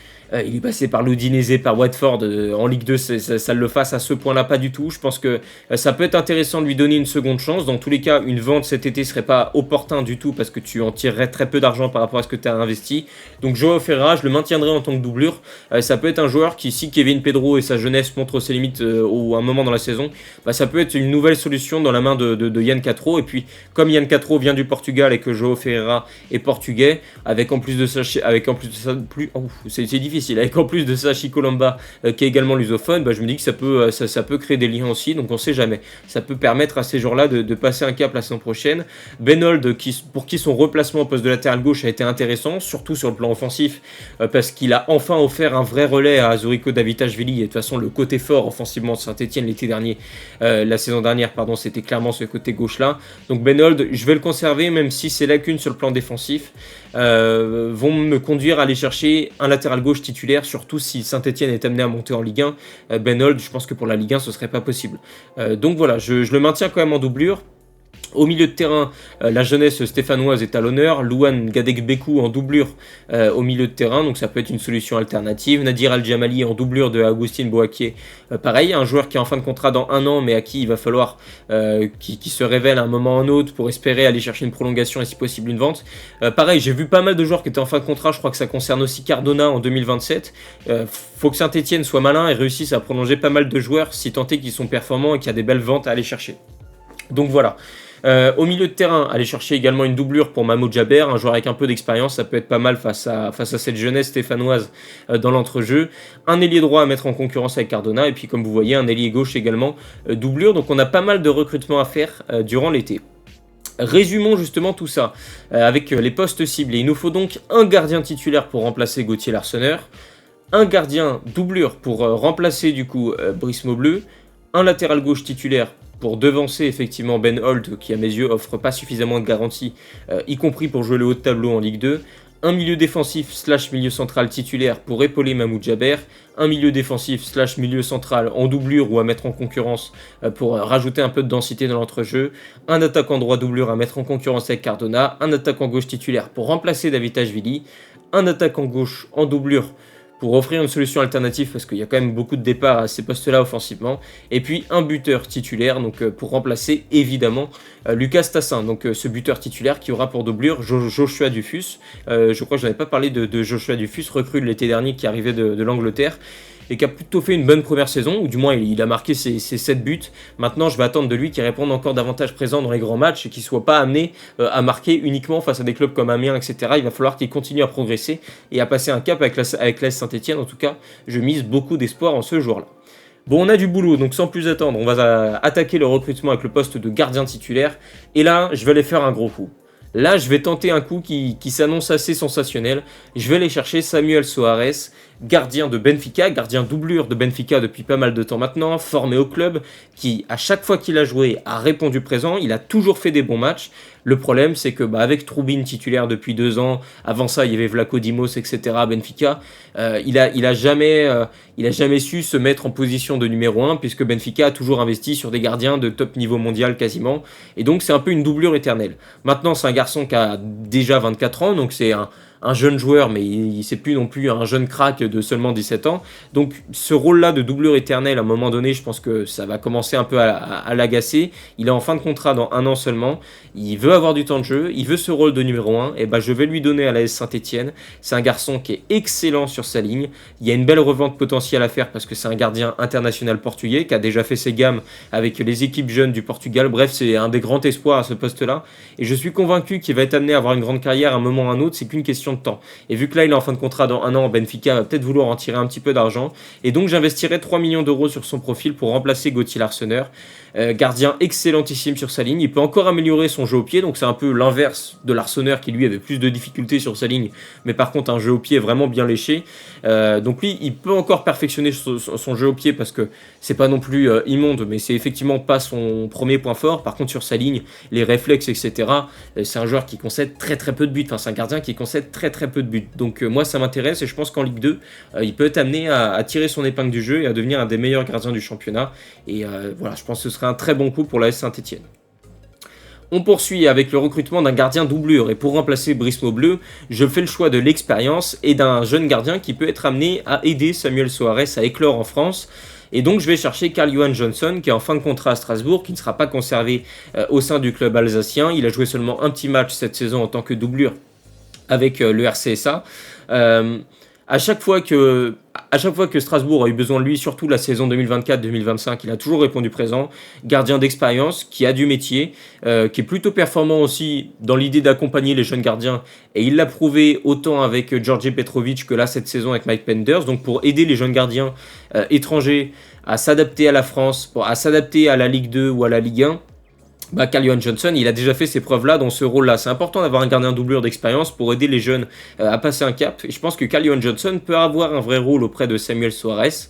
il est passé par l'Udinese, par Watford, en Ligue 2, ça le fasse à ce point-là, pas du tout. Je pense que ça peut être intéressant de lui donner une seconde chance. Dans tous les cas, une vente cet été serait pas opportun du tout, parce que tu en tirerais très peu d'argent par rapport à ce que tu as investi. Donc Joao Ferreira, je le maintiendrai en tant que doublure. Ça peut être un joueur qui, si Kevin Pedro et sa jeunesse montrent ses limites à un moment dans la saison, bah, ça peut être une nouvelle solution dans la main de Yann Castro. Et puis, comme Yann Castro vient du Portugal et que Joao Ferreira est portugais, avec en plus de ça, c'est difficile. Avec en plus de ça Chico Lamba qui est également lusophone, bah, je me dis que ça peut créer des liens aussi, donc on sait jamais. Ça peut permettre à ces joueurs-là de passer un cap la saison prochaine. Benold, pour qui son replacement au poste de latéral gauche a été intéressant, surtout sur le plan offensif, parce qu'il a enfin offert un vrai relais à Zurico Davitashvili, et de toute façon le côté fort offensivement de Saint-Etienne la saison dernière, c'était clairement ce côté gauche-là. Donc Benold, je vais le conserver, même si ses lacunes sur le plan défensif vont me conduire à aller chercher un latéral gauche titulaire, surtout si Saint-Etienne est amené à monter en Ligue 1. Benold, je pense que pour la Ligue 1 ce serait pas possible. Donc voilà, je le maintiens quand même en doublure. Au milieu de terrain, la jeunesse stéphanoise est à l'honneur. Louane Gadegbekou en doublure au milieu de terrain, donc ça peut être une solution alternative. Nadir Al-Jamali en doublure de Augustin Boaquier. Pareil, un joueur qui est en fin de contrat dans 1 an, mais à qui il va falloir qui se révèle à un moment ou un autre pour espérer aller chercher une prolongation et si possible une vente. Pareil, j'ai vu pas mal de joueurs qui étaient en fin de contrat, je crois que ça concerne aussi Cardona en 2027. Faut que Saint-Etienne soit malin et réussisse à prolonger pas mal de joueurs, si tant est qu'ils sont performants et qu'il y a des belles ventes à aller chercher. Donc voilà. Au milieu de terrain, aller chercher également une doublure pour Mahmoud Jaber, un joueur avec un peu d'expérience, ça peut être pas mal face à cette jeunesse stéphanoise dans l'entrejeu. Un ailier droit à mettre en concurrence avec Cardona, et puis comme vous voyez, un ailier gauche également doublure. Donc on a pas mal de recrutements à faire durant l'été. Résumons justement tout ça avec les postes ciblés. Il nous faut donc un gardien titulaire pour remplacer Gauthier Larsonneur, un gardien doublure pour remplacer du coup Brice Maubleu, un latéral gauche titulaire pour devancer effectivement Ben Holt, qui à mes yeux offre pas suffisamment de garanties, y compris pour jouer le haut de tableau en Ligue 2, un milieu défensif / milieu central titulaire pour épauler Mahmoud Jaber, un milieu défensif / milieu central en doublure ou à mettre en concurrence pour rajouter un peu de densité dans l'entrejeu, un attaquant droit doublure à mettre en concurrence avec Cardona, un attaquant gauche titulaire pour remplacer Davitashvili, un attaquant gauche en doublure pour offrir une solution alternative, parce qu'il y a quand même beaucoup de départs à ces postes-là offensivement, et puis un buteur titulaire, donc pour remplacer évidemment Lucas Tassin, donc ce buteur titulaire qui aura pour doublure Joshua Dufus. Je crois que je n'avais pas parlé de Joshua Dufus, recrue de l'été dernier qui arrivait de l'Angleterre, et qui a plutôt fait une bonne première saison, ou du moins il a marqué ses 7 buts. Maintenant, je vais attendre de lui qu'il réponde encore davantage présent dans les grands matchs et qu'il ne soit pas amené à marquer uniquement face à des clubs comme Amiens, etc. Il va falloir qu'il continue à progresser et à passer un cap avec l'AS Saint-Etienne. En tout cas, je mise beaucoup d'espoir en ce joueur-là. Bon, on a du boulot, donc sans plus attendre, on va attaquer le recrutement avec le poste de gardien titulaire. Et là, je vais aller faire un gros coup. Là, je vais tenter un coup qui s'annonce assez sensationnel. Je vais aller chercher Samuel Soares, gardien de Benfica, gardien doublure de Benfica depuis pas mal de temps maintenant, formé au club, qui à chaque fois qu'il a joué a répondu présent, il a toujours fait des bons matchs. Le problème, c'est que avec Trubin titulaire depuis 2 ans, avant ça il y avait Vlaco Dimos, etc. à Benfica, il a jamais su se mettre en position de numéro 1 puisque Benfica a toujours investi sur des gardiens de top niveau mondial quasiment. Et donc c'est un peu une doublure éternelle. Maintenant c'est un garçon qui a déjà 24 ans, donc c'est un jeune joueur, mais c'est plus non plus un jeune crack de seulement 17 ans. Donc ce rôle-là de doublure éternelle, à un moment donné, je pense que ça va commencer un peu à l'agacer. Il est en fin de contrat dans 1 an seulement. Il veut avoir du temps de jeu, il veut ce rôle de numéro 1. Et je vais lui donner à l'AS Saint-Etienne. C'est un garçon qui est excellent sur sa ligne. Il y a une belle revente potentielle à faire parce que c'est un gardien international portugais qui a déjà fait ses gammes avec les équipes jeunes du Portugal. Bref, c'est un des grands espoirs à ce poste-là. Et je suis convaincu qu'il va être amené à avoir une grande carrière à un moment ou à un autre. C'est qu'une question de temps. Et vu que là il est en fin de contrat dans 1 an, Benfica va peut-être vouloir en tirer un petit peu d'argent. Et donc j'investirai 3 millions d'euros sur son profil pour remplacer Gauthier Larsener. Gardien excellentissime sur sa ligne. Il peut encore améliorer son jeu au pied, donc c'est un peu l'inverse de Larsener qui lui avait plus de difficultés sur sa ligne, mais par contre un jeu au pied vraiment bien léché. Donc lui, il peut encore perfectionner son jeu au pied parce que c'est pas non plus immonde, mais c'est effectivement pas son premier point fort. Par contre sur sa ligne, les réflexes, etc., c'est un joueur qui concède très très peu de buts. Enfin, c'est un gardien qui concède très très peu de buts. Donc moi ça m'intéresse et je pense qu'en Ligue 2, il peut être amené à tirer son épingle du jeu et à devenir un des meilleurs gardiens du championnat. Et voilà, je pense que ce serait un très bon coup pour l'AS Saint-Etienne. On poursuit avec le recrutement d'un gardien doublure et pour remplacer Brice Maubleu, je fais le choix de l'expérience et d'un jeune gardien qui peut être amené à aider Samuel Soares à éclore en France. Et donc je vais chercher Carl-Johan Johnson qui est en fin de contrat à Strasbourg, qui ne sera pas conservé au sein du club alsacien. Il a joué seulement un petit match cette saison en tant que doublure avec le RCSA. À chaque fois que Strasbourg a eu besoin de lui, surtout la saison 2024-2025, il a toujours répondu présent. Gardien d'expérience, qui a du métier, qui est plutôt performant aussi dans l'idée d'accompagner les jeunes gardiens. Et il l'a prouvé autant avec Georgi Petrovic que là cette saison avec Mike Penders. Donc pour aider les jeunes gardiens étrangers à s'adapter à la France, à s'adapter à la Ligue 2 ou à la Ligue 1, Carl-Johan Johnson, il a déjà fait ces preuves-là dans ce rôle-là. C'est important d'avoir un gardien doublure d'expérience pour aider les jeunes à passer un cap. Et je pense que Carl-Johan Johnson peut avoir un vrai rôle auprès de Samuel Soares.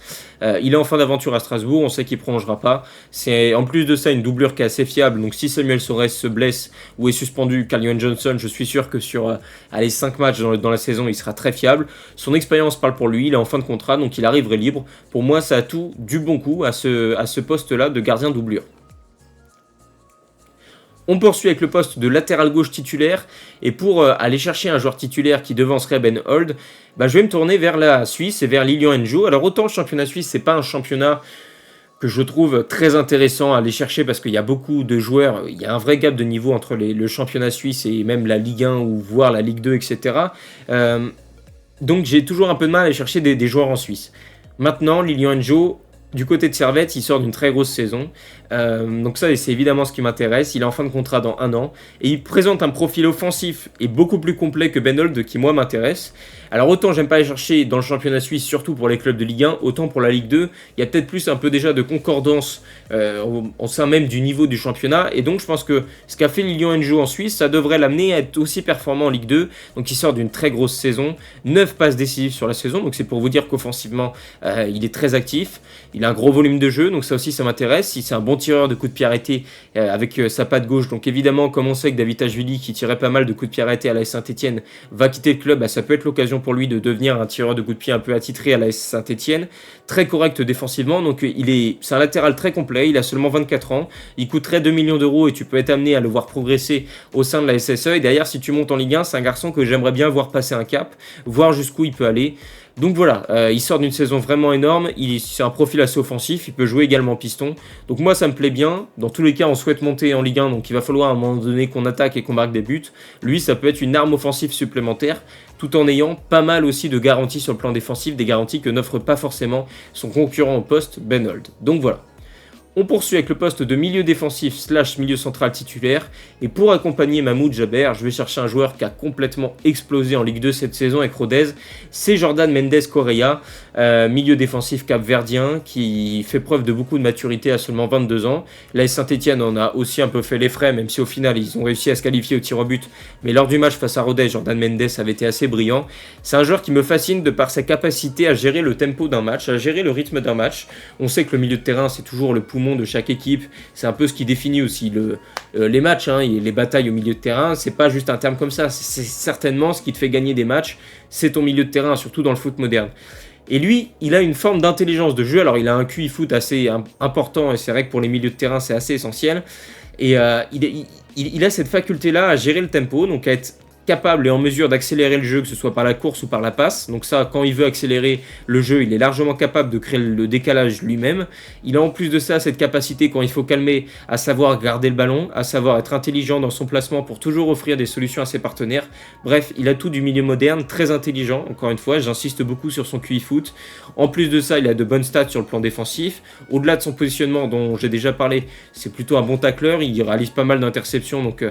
Il est en fin d'aventure à Strasbourg, on sait qu'il ne prolongera pas. C'est en plus de ça une doublure qui est assez fiable. Donc si Samuel Soares se blesse ou est suspendu, Carl-Johan Johnson, je suis sûr que sur 5 matchs dans la saison, il sera très fiable. Son expérience parle pour lui, il est en fin de contrat, donc il arriverait libre. Pour moi, ça a tout du bon coup à ce poste-là de gardien doublure. On poursuit avec le poste de latéral gauche titulaire. Et pour aller chercher un joueur titulaire qui devancerait Ben Hold, je vais me tourner vers la Suisse et vers Lilian Njo. Alors autant le championnat suisse, c'est pas un championnat que je trouve très intéressant à aller chercher parce qu'il y a beaucoup de joueurs, il y a un vrai gap de niveau entre le championnat suisse et même la Ligue 1 ou voire la Ligue 2, etc. Donc j'ai toujours un peu de mal à aller chercher des joueurs en Suisse. Maintenant, Lilian Njo, du côté de Servette, il sort d'une très grosse saison. Donc ça, c'est évidemment ce qui m'intéresse. Il est en fin de contrat dans 1 an. Et il présente un profil offensif et beaucoup plus complet que Ben Hold, qui moi m'intéresse. Alors autant j'aime pas aller chercher dans le championnat suisse, surtout pour les clubs de Ligue 1, autant pour la Ligue 2, il y a peut-être plus un peu déjà de concordance au sein même du niveau du championnat. Et donc je pense que ce qu'a fait Lilian Njo en Suisse, ça devrait l'amener à être aussi performant en Ligue 2. Donc il sort d'une très grosse saison, 9 passes décisives sur la saison. Donc c'est pour vous dire qu'offensivement, il est très actif. Il a un gros volume de jeu, donc ça aussi ça m'intéresse. Si c'est un bon tireur de coups de pied arrêtés avec sa patte gauche, donc évidemment comme on sait que David Tachvili qui tirait pas mal de coups de pied arrêtés à l'AS Saint-Etienne va quitter le club, ça peut être l'occasion pour lui de devenir un tireur de coups de pied un peu attitré à l'AS Saint-Etienne. Très correct défensivement, donc c'est un latéral très complet, il a seulement 24 ans, il coûterait 2 millions d'euros et tu peux être amené à le voir progresser au sein de la SSE. Et derrière, si tu montes en Ligue 1, c'est un garçon que j'aimerais bien voir passer un cap, voir jusqu'où il peut aller. Donc voilà, il sort d'une saison vraiment énorme, c'est un profil assez offensif, il peut jouer également piston. Donc moi ça me plaît bien, dans tous les cas on souhaite monter en Ligue 1, donc il va falloir à un moment donné qu'on attaque et qu'on marque des buts. Lui ça peut être une arme offensive supplémentaire, tout en ayant pas mal aussi de garanties sur le plan défensif, des garanties que n'offre pas forcément son concurrent au poste, Ben Hold. Donc voilà. On poursuit avec le poste de milieu défensif / milieu central titulaire. Et pour accompagner Mahmoud Jaber, je vais chercher un joueur qui a complètement explosé en Ligue 2 cette saison avec Rodez. C'est Jordan Mendes Correa, milieu défensif capverdien qui fait preuve de beaucoup de maturité à seulement 22 ans. Là, Saint-Etienne en a aussi un peu fait les frais, même si au final ils ont réussi à se qualifier au tir au but. Mais lors du match face à Rodez, Jordan Mendes avait été assez brillant. C'est un joueur qui me fascine de par sa capacité à gérer le tempo d'un match, à gérer le rythme d'un match. On sait que le milieu de terrain, c'est toujours le poumon de chaque équipe. C'est un peu ce qui définit aussi les matchs et les batailles au milieu de terrain. C'est pas juste un terme comme ça. C'est certainement ce qui te fait gagner des matchs. C'est ton milieu de terrain, surtout dans le foot moderne. Et lui, il a une forme d'intelligence de jeu. Alors, il a un QI foot assez important et c'est vrai que pour les milieux de terrain, c'est assez essentiel. Et il a cette faculté-là à gérer le tempo, donc à être capable et en mesure d'accélérer le jeu, que ce soit par la course ou par la passe. Donc ça, quand il veut accélérer le jeu, il est largement capable de créer le décalage lui-même. Il a en plus de ça cette capacité, quand il faut calmer, à savoir garder le ballon, à savoir être intelligent dans son placement pour toujours offrir des solutions à ses partenaires. Bref, il a tout du milieu moderne, très intelligent. Encore une fois, j'insiste beaucoup sur son QI foot. En plus de ça, il a de bonnes stats sur le plan défensif. Au-delà de son positionnement dont j'ai déjà parlé, c'est plutôt un bon tacleur. Il réalise pas mal d'interceptions. Donc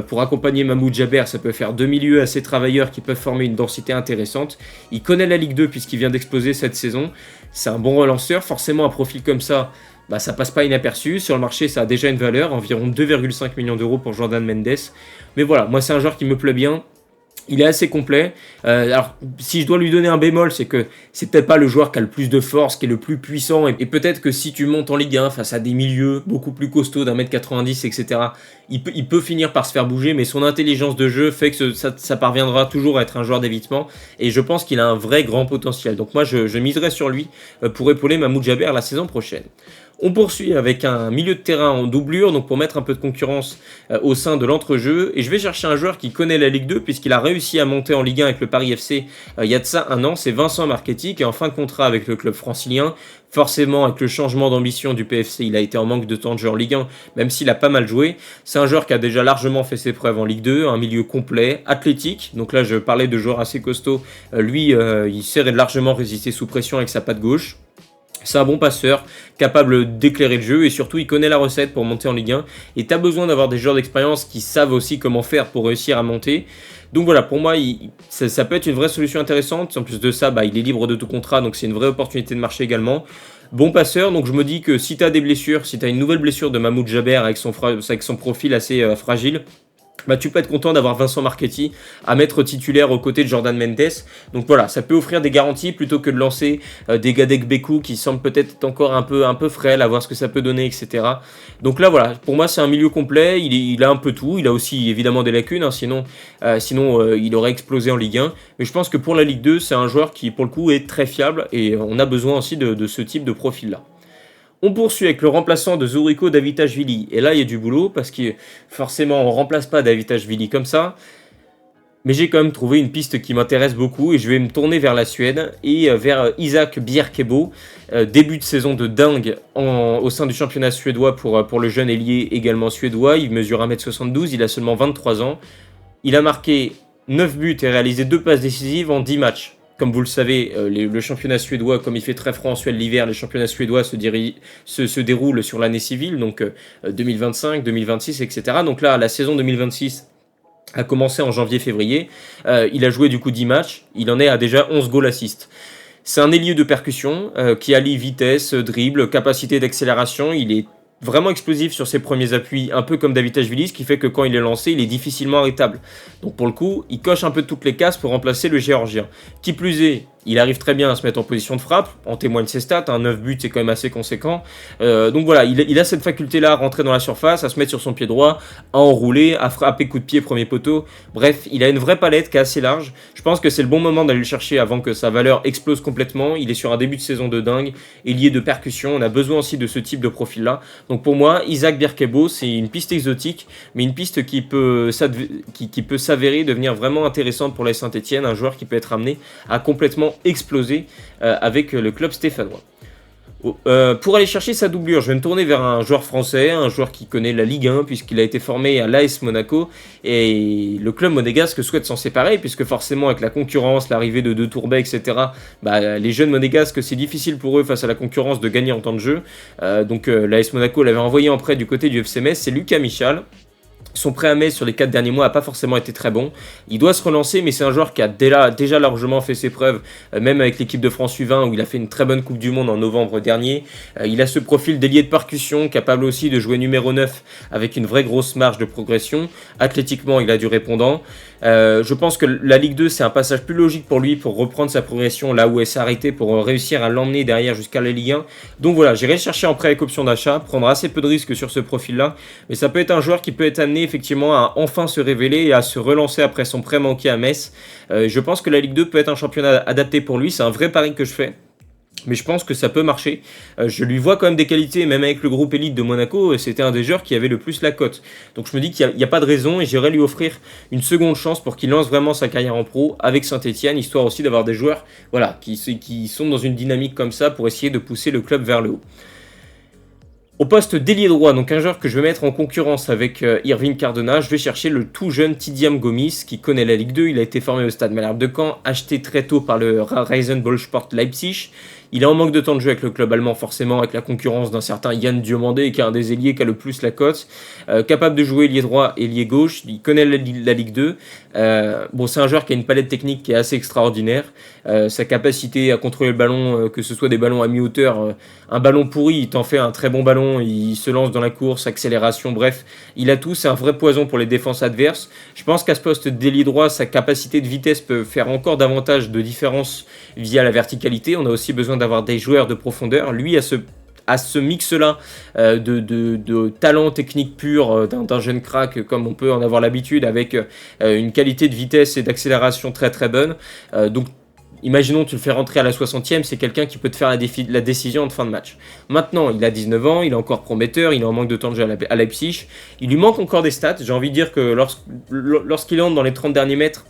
pour accompagner Mahmoud Jaber, ça peut faire deux milieux assez travailleurs qui peuvent former une densité intéressante. Il connaît la Ligue 2 puisqu'il vient d'exploser cette saison. C'est un bon relanceur. Forcément, un profil comme ça, ça passe pas inaperçu. Sur le marché, ça a déjà une valeur, environ 2,5 millions d'euros pour Jordan Mendes. Mais voilà, moi c'est un joueur qui me plaît bien. Il est assez complet. Alors, si je dois lui donner un bémol, c'est que c'est peut-être pas le joueur qui a le plus de force, qui est le plus puissant. Et peut-être que si tu montes en Ligue 1 face à des milieux beaucoup plus costauds d'1m90, etc., il peut finir par se faire bouger, mais son intelligence de jeu fait que ça parviendra toujours à être un joueur d'évitement. Et je pense qu'il a un vrai grand potentiel. Donc moi, je miserai sur lui pour épauler Mahmoud Jaber la saison prochaine. On poursuit avec un milieu de terrain en doublure, donc pour mettre un peu de concurrence au sein de l'entrejeu. Et je vais chercher un joueur qui connaît la Ligue 2, puisqu'il a réussi à monter en Ligue 1 avec le Paris FC il y a de ça un an. C'est Vincent Marchetti, qui est en fin de contrat avec le club francilien. Forcément, avec le changement d'ambition du PFC, il a été en manque de temps de jeu en Ligue 1, même s'il a pas mal joué. C'est un joueur qui a déjà largement fait ses preuves en Ligue 2, un milieu complet, athlétique. Donc là, je parlais de joueurs assez costauds. Lui, il sait largement résister sous pression avec sa patte gauche. C'est un bon passeur, capable d'éclairer le jeu et surtout il connaît la recette pour monter en Ligue 1. Et tu as besoin d'avoir des joueurs d'expérience qui savent aussi comment faire pour réussir à monter. Donc voilà, pour moi, ça peut être une vraie solution intéressante. En plus de ça, il est libre de tout contrat, donc c'est une vraie opportunité de marché également. Bon passeur, donc je me dis que si tu as des blessures, si tu as une nouvelle blessure de Mahmoud Jaber avec son profil assez fragile, tu peux être content d'avoir Vincent Marchetti à mettre titulaire aux côtés de Jordan Mendes. Donc voilà, ça peut offrir des garanties plutôt que de lancer des Gadek Bekou qui semblent peut-être encore un peu frêles, à voir ce que ça peut donner, etc. Donc là voilà, pour moi c'est un milieu complet, il a un peu tout, il a aussi évidemment des lacunes, sinon il aurait explosé en Ligue 1. Mais je pense que pour la Ligue 2, c'est un joueur qui pour le coup est très fiable et on a besoin aussi de ce type de profil-là. On poursuit avec le remplaçant de Zuriko Davitashvili. Et là, il y a du boulot parce que forcément, on ne remplace pas Davitashvili comme ça. Mais j'ai quand même trouvé une piste qui m'intéresse beaucoup et je vais me tourner vers la Suède et vers Isaac Bjerkebo. Début de saison de dingue au sein du championnat suédois pour le jeune ailier également suédois. Il mesure 1m72, il a seulement 23 ans. Il a marqué 9 buts et réalisé 2 passes décisives en 10 matchs. Comme vous le savez, le championnat suédois, comme il fait très froid en Suède l'hiver, les championnats suédois se déroulent sur l'année civile, donc 2025, 2026, etc. Donc là, la saison 2026 a commencé en janvier-février. Il a joué du coup 10 matchs, il en est à déjà 11 goals assists. C'est un ailier de percussion qui allie vitesse, dribble, capacité d'accélération. Il est vraiment explosif sur ses premiers appuis, un peu comme Davitashvili, ce qui fait que quand il est lancé, il est difficilement arrêtable. Donc pour le coup, il coche un peu toutes les cases pour remplacer le Géorgien. Qui plus est, il arrive très bien à se mettre en position de frappe, en témoignent ses stats, 9 buts c'est quand même assez conséquent. Donc voilà, il a cette faculté-là à rentrer dans la surface, à se mettre sur son pied droit, à enrouler, à frapper coup de pied premier poteau. Bref, il a une vraie palette qui est assez large. Je pense que c'est le bon moment d'aller le chercher avant que sa valeur explose complètement. Il est sur un début de saison de dingue, ailier de percussion, on a besoin aussi de ce type de profil-là. Donc pour moi, Isaac Bjerkebo, c'est une piste exotique, mais une piste qui peut s'avérer devenir vraiment intéressante pour la Saint-Etienne, un joueur qui peut être amené à complètement exploser avec le club stéphanois. Pour aller chercher sa doublure, je vais me tourner vers un joueur français, un joueur qui connaît la Ligue 1, puisqu'il a été formé à l'AS Monaco, et le club monégasque souhaite s'en séparer, puisque forcément avec la concurrence, l'arrivée de De Tourbet, etc., les jeunes monégasques, c'est difficile pour eux face à la concurrence de gagner en temps de jeu. Donc l'AS Monaco l'avait envoyé en prêt du côté du FC Metz, c'est Lucas Michal. Son prêt à Metz sur les 4 derniers mois n'a pas forcément été très bon. Il doit se relancer, mais c'est un joueur qui a déjà largement fait ses preuves, même avec l'équipe de France U20 où il a fait une très bonne Coupe du Monde en novembre dernier. Il a ce profil d'ailier de percussion, capable aussi de jouer numéro 9 avec une vraie grosse marge de progression. Athlétiquement, il a du répondant. Je pense que la Ligue 2, c'est un passage plus logique pour lui pour reprendre sa progression là où elle s'est arrêtée, pour réussir à l'emmener derrière jusqu'à la Ligue 1. Donc voilà, j'irai chercher en prêt avec option d'achat, prendre assez peu de risques sur ce profil-là, mais ça peut être un joueur qui peut être amené effectivement à enfin se révéler et à se relancer après son prêt manqué à Metz. Je pense que la Ligue 2 peut être un championnat adapté pour lui, c'est un vrai pari que je fais. Mais je pense que ça peut marcher. Je lui vois quand même des qualités, même avec le groupe élite de Monaco, c'était un des joueurs qui avait le plus la cote. Donc je me dis qu'il n'y a pas de raison et j'irai lui offrir une seconde chance pour qu'il lance vraiment sa carrière en pro avec Saint-Etienne, histoire aussi d'avoir des joueurs qui sont dans une dynamique comme ça pour essayer de pousser le club vers le haut. Au poste d'ailier droit, donc un joueur que je vais mettre en concurrence avec Irving Cardona, je vais chercher le tout jeune Tidiam Gomis qui connaît la Ligue 2. Il a été formé au Stade Malherbe de Caen, acheté très tôt par le Rasenballsport Leipzig. Il est en manque de temps de jeu avec le club allemand, forcément, avec la concurrence d'un certain Yann Diomandé, qui est un des ailiers qui a le plus la cote. Capable de jouer ailier droit et ailier gauche, il connaît la Ligue 2. C'est un joueur qui a une palette technique qui est assez extraordinaire. Sa capacité à contrôler le ballon, que ce soit des ballons à mi-hauteur, un ballon pourri, il t'en fait un très bon ballon, il se lance dans la course, accélération, bref, il a tout, c'est un vrai poison pour les défenses adverses. Je pense qu'à ce poste d'ailier droit, sa capacité de vitesse peut faire encore davantage de différence via la verticalité. On a aussi besoin d'avoir des joueurs de profondeur. Lui, à ce mix-là de talent technique pur d'un jeune crack comme on peut en avoir l'habitude, avec une qualité de vitesse et d'accélération très très bonne. Donc imaginons tu le fais rentrer à la 60e, c'est quelqu'un qui peut te faire la décision en fin de match. Maintenant, il a 19 ans, il est encore prometteur, il est en manque de temps de jeu à Leipzig. Il lui manque encore des stats. J'ai envie de dire que lorsqu'il entre dans les 30 derniers mètres,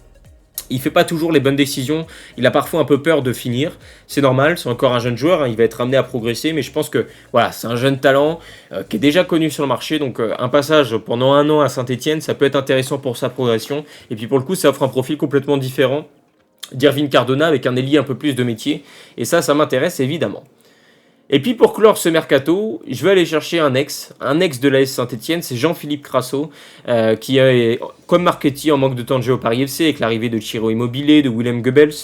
il fait pas toujours les bonnes décisions, il a parfois un peu peur de finir, c'est normal, c'est encore un jeune joueur, il va être amené à progresser, mais je pense que voilà, c'est un jeune talent qui est déjà connu sur le marché, donc un passage pendant 1 an à Saint-Etienne, ça peut être intéressant pour sa progression, et puis pour le coup, ça offre un profil complètement différent d'Irving Cardona avec un ailier un peu plus de métier, et ça m'intéresse évidemment. Et puis pour clore ce mercato, je vais aller chercher un ex de l'AS Saint-Etienne, c'est Jean-Philippe Crasso, qui est comme Marchetti en manque de temps de jeu au Paris FC avec l'arrivée de Ciro Immobile, de Willem Goebbels.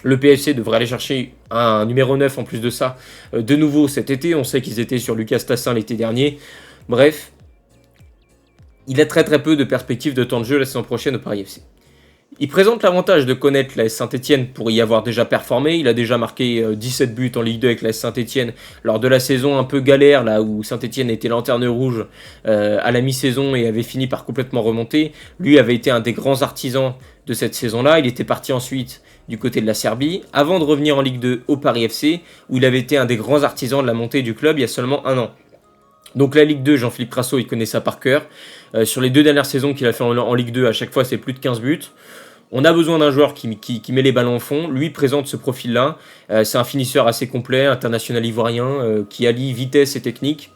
Le PFC devrait aller chercher un numéro 9 en plus de ça, de nouveau cet été. On sait qu'ils étaient sur Lucas Tassin l'été dernier. Bref, il a très très peu de perspectives de temps de jeu la saison prochaine au Paris FC. Il présente l'avantage de connaître l'AS Saint-Etienne pour y avoir déjà performé. Il a déjà marqué 17 buts en Ligue 2 avec l'AS Saint-Etienne lors de la saison un peu galère, là où Saint-Etienne était lanterne rouge à la mi-saison et avait fini par complètement remonter. Lui avait été un des grands artisans de cette saison-là. Il était parti ensuite du côté de la Serbie, avant de revenir en Ligue 2 au Paris FC, où il avait été un des grands artisans de la montée du club il y a seulement 1 an. Donc la Ligue 2, Jean-Philippe Crasso, il connaît ça par cœur. Sur les 2 dernières saisons qu'il a fait en Ligue 2, à chaque fois, c'est plus de 15 buts. On a besoin d'un joueur qui met les ballons au fond. Lui présente ce profil-là. C'est un finisseur assez complet, international ivoirien, qui allie vitesse et technique.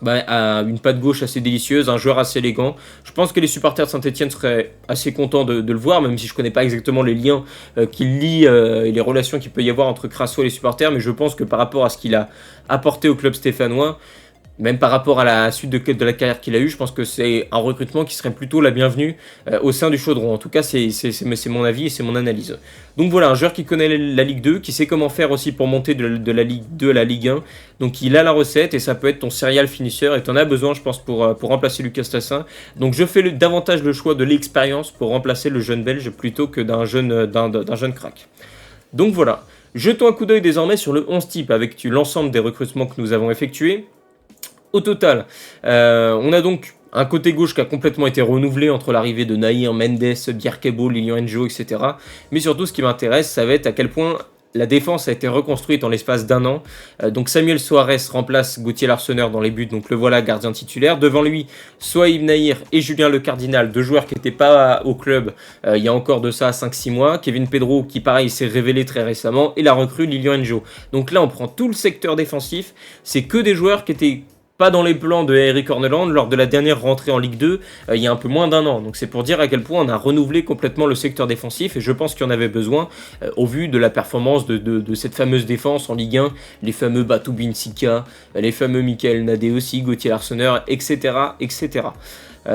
A une patte gauche assez délicieuse, un joueur assez élégant. Je pense que les supporters de Saint-Etienne seraient assez contents de le voir, même si je ne connais pas exactement les liens qu'il lie et les relations qu'il peut y avoir entre Crasso et les supporters, mais je pense que par rapport à ce qu'il a apporté au club stéphanois, même par rapport à la suite de la carrière qu'il a eue, je pense que c'est un recrutement qui serait plutôt la bienvenue au sein du Chaudron. En tout cas, c'est mon avis et c'est mon analyse. Donc voilà, un joueur qui connaît la Ligue 2, qui sait comment faire aussi pour monter de la Ligue 2 à la Ligue 1. Donc il a la recette et ça peut être ton serial finisher et tu en as besoin, je pense, pour remplacer Lucas Tassin. Donc je fais davantage le choix de l'expérience pour remplacer le jeune Belge plutôt que d'un jeune crack. Donc voilà, jetons un coup d'œil désormais sur le 11 type avec l'ensemble des recrutements que nous avons effectués. Au total, on a donc un côté gauche qui a complètement été renouvelé entre l'arrivée de Nahir, Mendes, Bjerkebo, Lilian Enjo, etc. Mais surtout, ce qui m'intéresse, ça va être à quel point la défense a été reconstruite en l'espace d'un an. Donc Samuel Soares remplace Gauthier Larsonneur dans les buts, donc le voilà gardien titulaire. Devant lui, Souaïb Nahir et Julien Le Cardinal, deux joueurs qui n'étaient pas au club il y a encore de ça 5-6 mois. Kevin Pedro qui pareil s'est révélé très récemment et la recrue Lilian Njo. Donc là on prend tout le secteur défensif, c'est que des joueurs qui étaient pas dans les plans de Eric Horneland lors de la dernière rentrée en Ligue 2 il y a un peu moins d'un an. Donc c'est pour dire à quel point on a renouvelé complètement le secteur défensif et je pense qu'il y en avait besoin au vu de la performance de cette fameuse défense en Ligue 1, les fameux Batou Binsika, les fameux Michael Nadé aussi, Gauthier Larsonneur, etc. etc.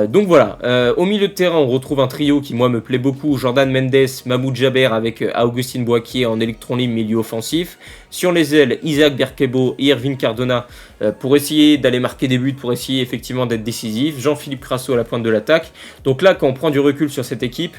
Donc voilà, au milieu de terrain on retrouve un trio qui moi me plaît beaucoup, Jordan Mendes, Mahmoud Jaber avec Augustin Boakier en électron libre milieu offensif. Sur les ailes, Isaac Berkebo et Irving Cardona pour essayer d'aller marquer des buts, pour essayer effectivement d'être décisif. Jean-Philippe Crasso à la pointe de l'attaque. Donc là quand on prend du recul sur cette équipe,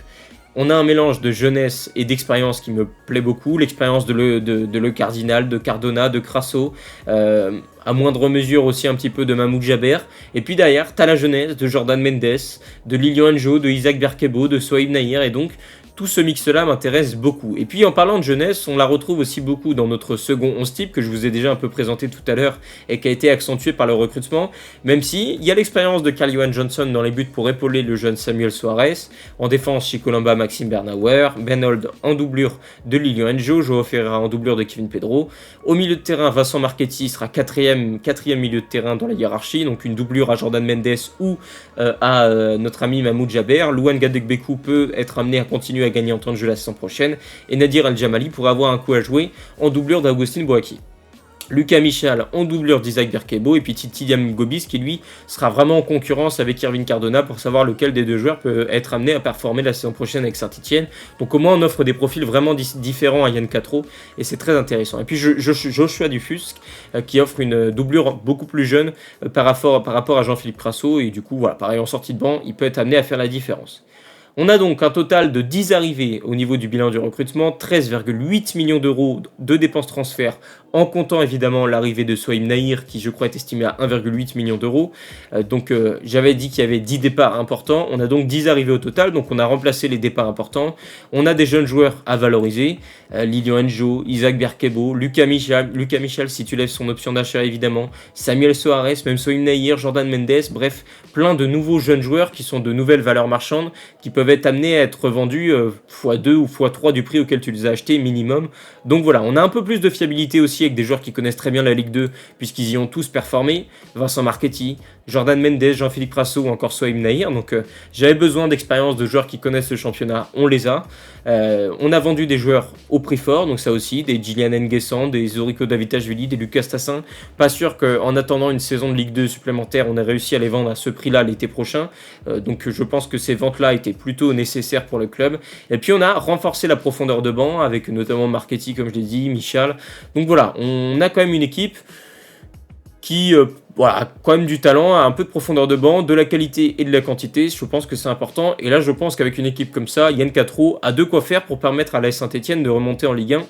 on a un mélange de jeunesse et d'expérience qui me plaît beaucoup. L'expérience de Le Cardinal, de Cardona, de Crasso, à moindre mesure aussi un petit peu de Mahmoud Jaber. Et puis derrière, t'as la jeunesse de Jordan Mendes, de Lilian Njo, de Isaac Berkebo, de Souaïb Nahir. Et donc, tout ce mix-là m'intéresse beaucoup. Et puis en parlant de jeunesse, on la retrouve aussi beaucoup dans notre second 11 type que je vous ai déjà un peu présenté tout à l'heure et qui a été accentué par le recrutement, même si il y a l'expérience de Carl-Johan Johnson dans les buts pour épauler le jeune Samuel Soares. En défense, Chicolamba, Maxime Bernauer, Benold en doublure de Lilian Njo, Joao Ferreira en doublure de Kevin Pedro. Au milieu de terrain, Vincent Marchetti sera quatrième milieu de terrain dans la hiérarchie, donc une doublure à Jordan Mendes ou à notre ami Mahmoud Jaber. Louane Gadegbekou peut être amené à continuer à gagner en temps de jeu la saison prochaine et Nadir El-Jamali pourrait avoir un coup à jouer en doublure d'Augustin Boakier. Lucas Michal en doublure d'Isaac Berkebo et puis Tidiam Gobis qui lui sera vraiment en concurrence avec Irving Cardona pour savoir lequel des deux joueurs peut être amené à performer la saison prochaine avec Saint-Etienne. Donc au moins on offre des profils vraiment différents à Yann Catro et c'est très intéressant. Et puis Joshua Dufusc qui offre une doublure beaucoup plus jeune par rapport à Jean-Philippe Crasso et du coup voilà, pareil en sortie de banc il peut être amené à faire la différence. On a donc un total de 10 arrivées au niveau du bilan du recrutement, 13,8 millions d'euros de dépenses transferts, en comptant évidemment l'arrivée de Souaïb Nahir qui je crois est estimé à 1,8 million d'euros. Donc j'avais dit qu'il y avait 10 départs importants, on a donc 10 arrivées au total, donc on a remplacé les départs importants. On a des jeunes joueurs à valoriser, Lilian Njo, Isaac Berkebo, Lucas Michal si tu lèves son option d'achat évidemment, Samuel Soares, même Souaïb Nahir, Jordan Mendes, bref, plein de nouveaux jeunes joueurs qui sont de nouvelles valeurs marchandes, qui peuvent être amenés à être vendus x2 ou x3 du prix auquel tu les as achetés minimum. Donc voilà, on a un peu plus de fiabilité aussi avec des joueurs qui connaissent très bien la Ligue 2 puisqu'ils y ont tous performé. Vincent Marchetti, Jordan Mendes, Jean-Philippe Crasso ou encore Souaïb Nahir. Donc j'avais besoin d'expérience de joueurs qui connaissent le championnat, on les a. On a vendu des joueurs au prix fort, donc ça aussi, des Gillian Nguessan, des Zoriko Davitashvili, des Lucas Tassin. Pas sûr qu'en attendant une saison de Ligue 2 supplémentaire, on ait réussi à les vendre à ce prix-là l'été prochain. Donc je pense que ces ventes-là étaient plutôt nécessaires pour le club. Et puis on a renforcé la profondeur de banc avec notamment Marchetti, comme je l'ai dit, Michal. Donc voilà, on a quand même une équipe qui a quand même du talent, a un peu de profondeur de banc, de la qualité et de la quantité, je pense que c'est important. Et là, je pense qu'avec une équipe comme ça, Yann Catro a de quoi faire pour permettre à l'AS Saint-Etienne de remonter en Ligue 1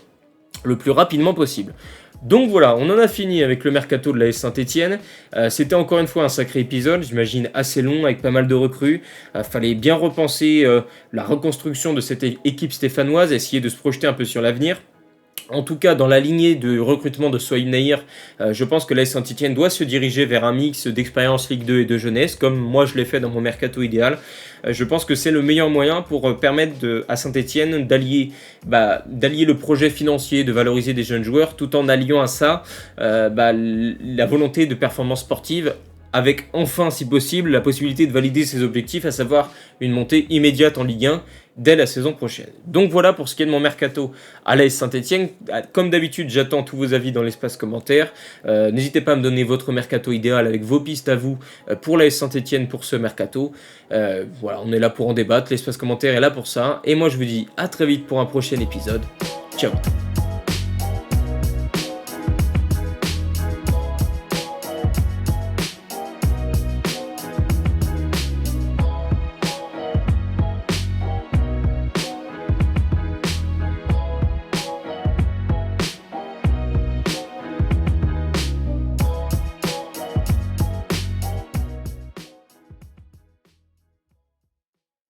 le plus rapidement possible. Donc voilà, on en a fini avec le mercato de l'AS Saint-Etienne. C'était encore une fois un sacré épisode, j'imagine assez long, avec pas mal de recrues. Fallait bien repenser la reconstruction de cette équipe stéphanoise, essayer de se projeter un peu sur l'avenir. En tout cas, dans la lignée de recrutement de Souaïb Nahir, je pense que l'AS Saint-Etienne doit se diriger vers un mix d'expérience Ligue 2 et de jeunesse, comme moi je l'ai fait dans mon mercato idéal. Je pense que c'est le meilleur moyen pour permettre à Saint-Etienne d'allier le projet financier, de valoriser des jeunes joueurs, tout en alliant à ça la volonté de performance sportive, avec enfin, si possible, la possibilité de valider ses objectifs, à savoir une montée immédiate en Ligue 1 dès la saison prochaine. Donc voilà pour ce qui est de mon mercato à l'AS Saint-Etienne. Comme d'habitude, j'attends tous vos avis dans l'espace commentaire. N'hésitez pas à me donner votre mercato idéal avec vos pistes à vous pour l'AS Saint-Etienne pour ce mercato. Voilà, on est là pour en débattre, l'espace commentaire est là pour ça. Et moi je vous dis à très vite pour un prochain épisode. Ciao.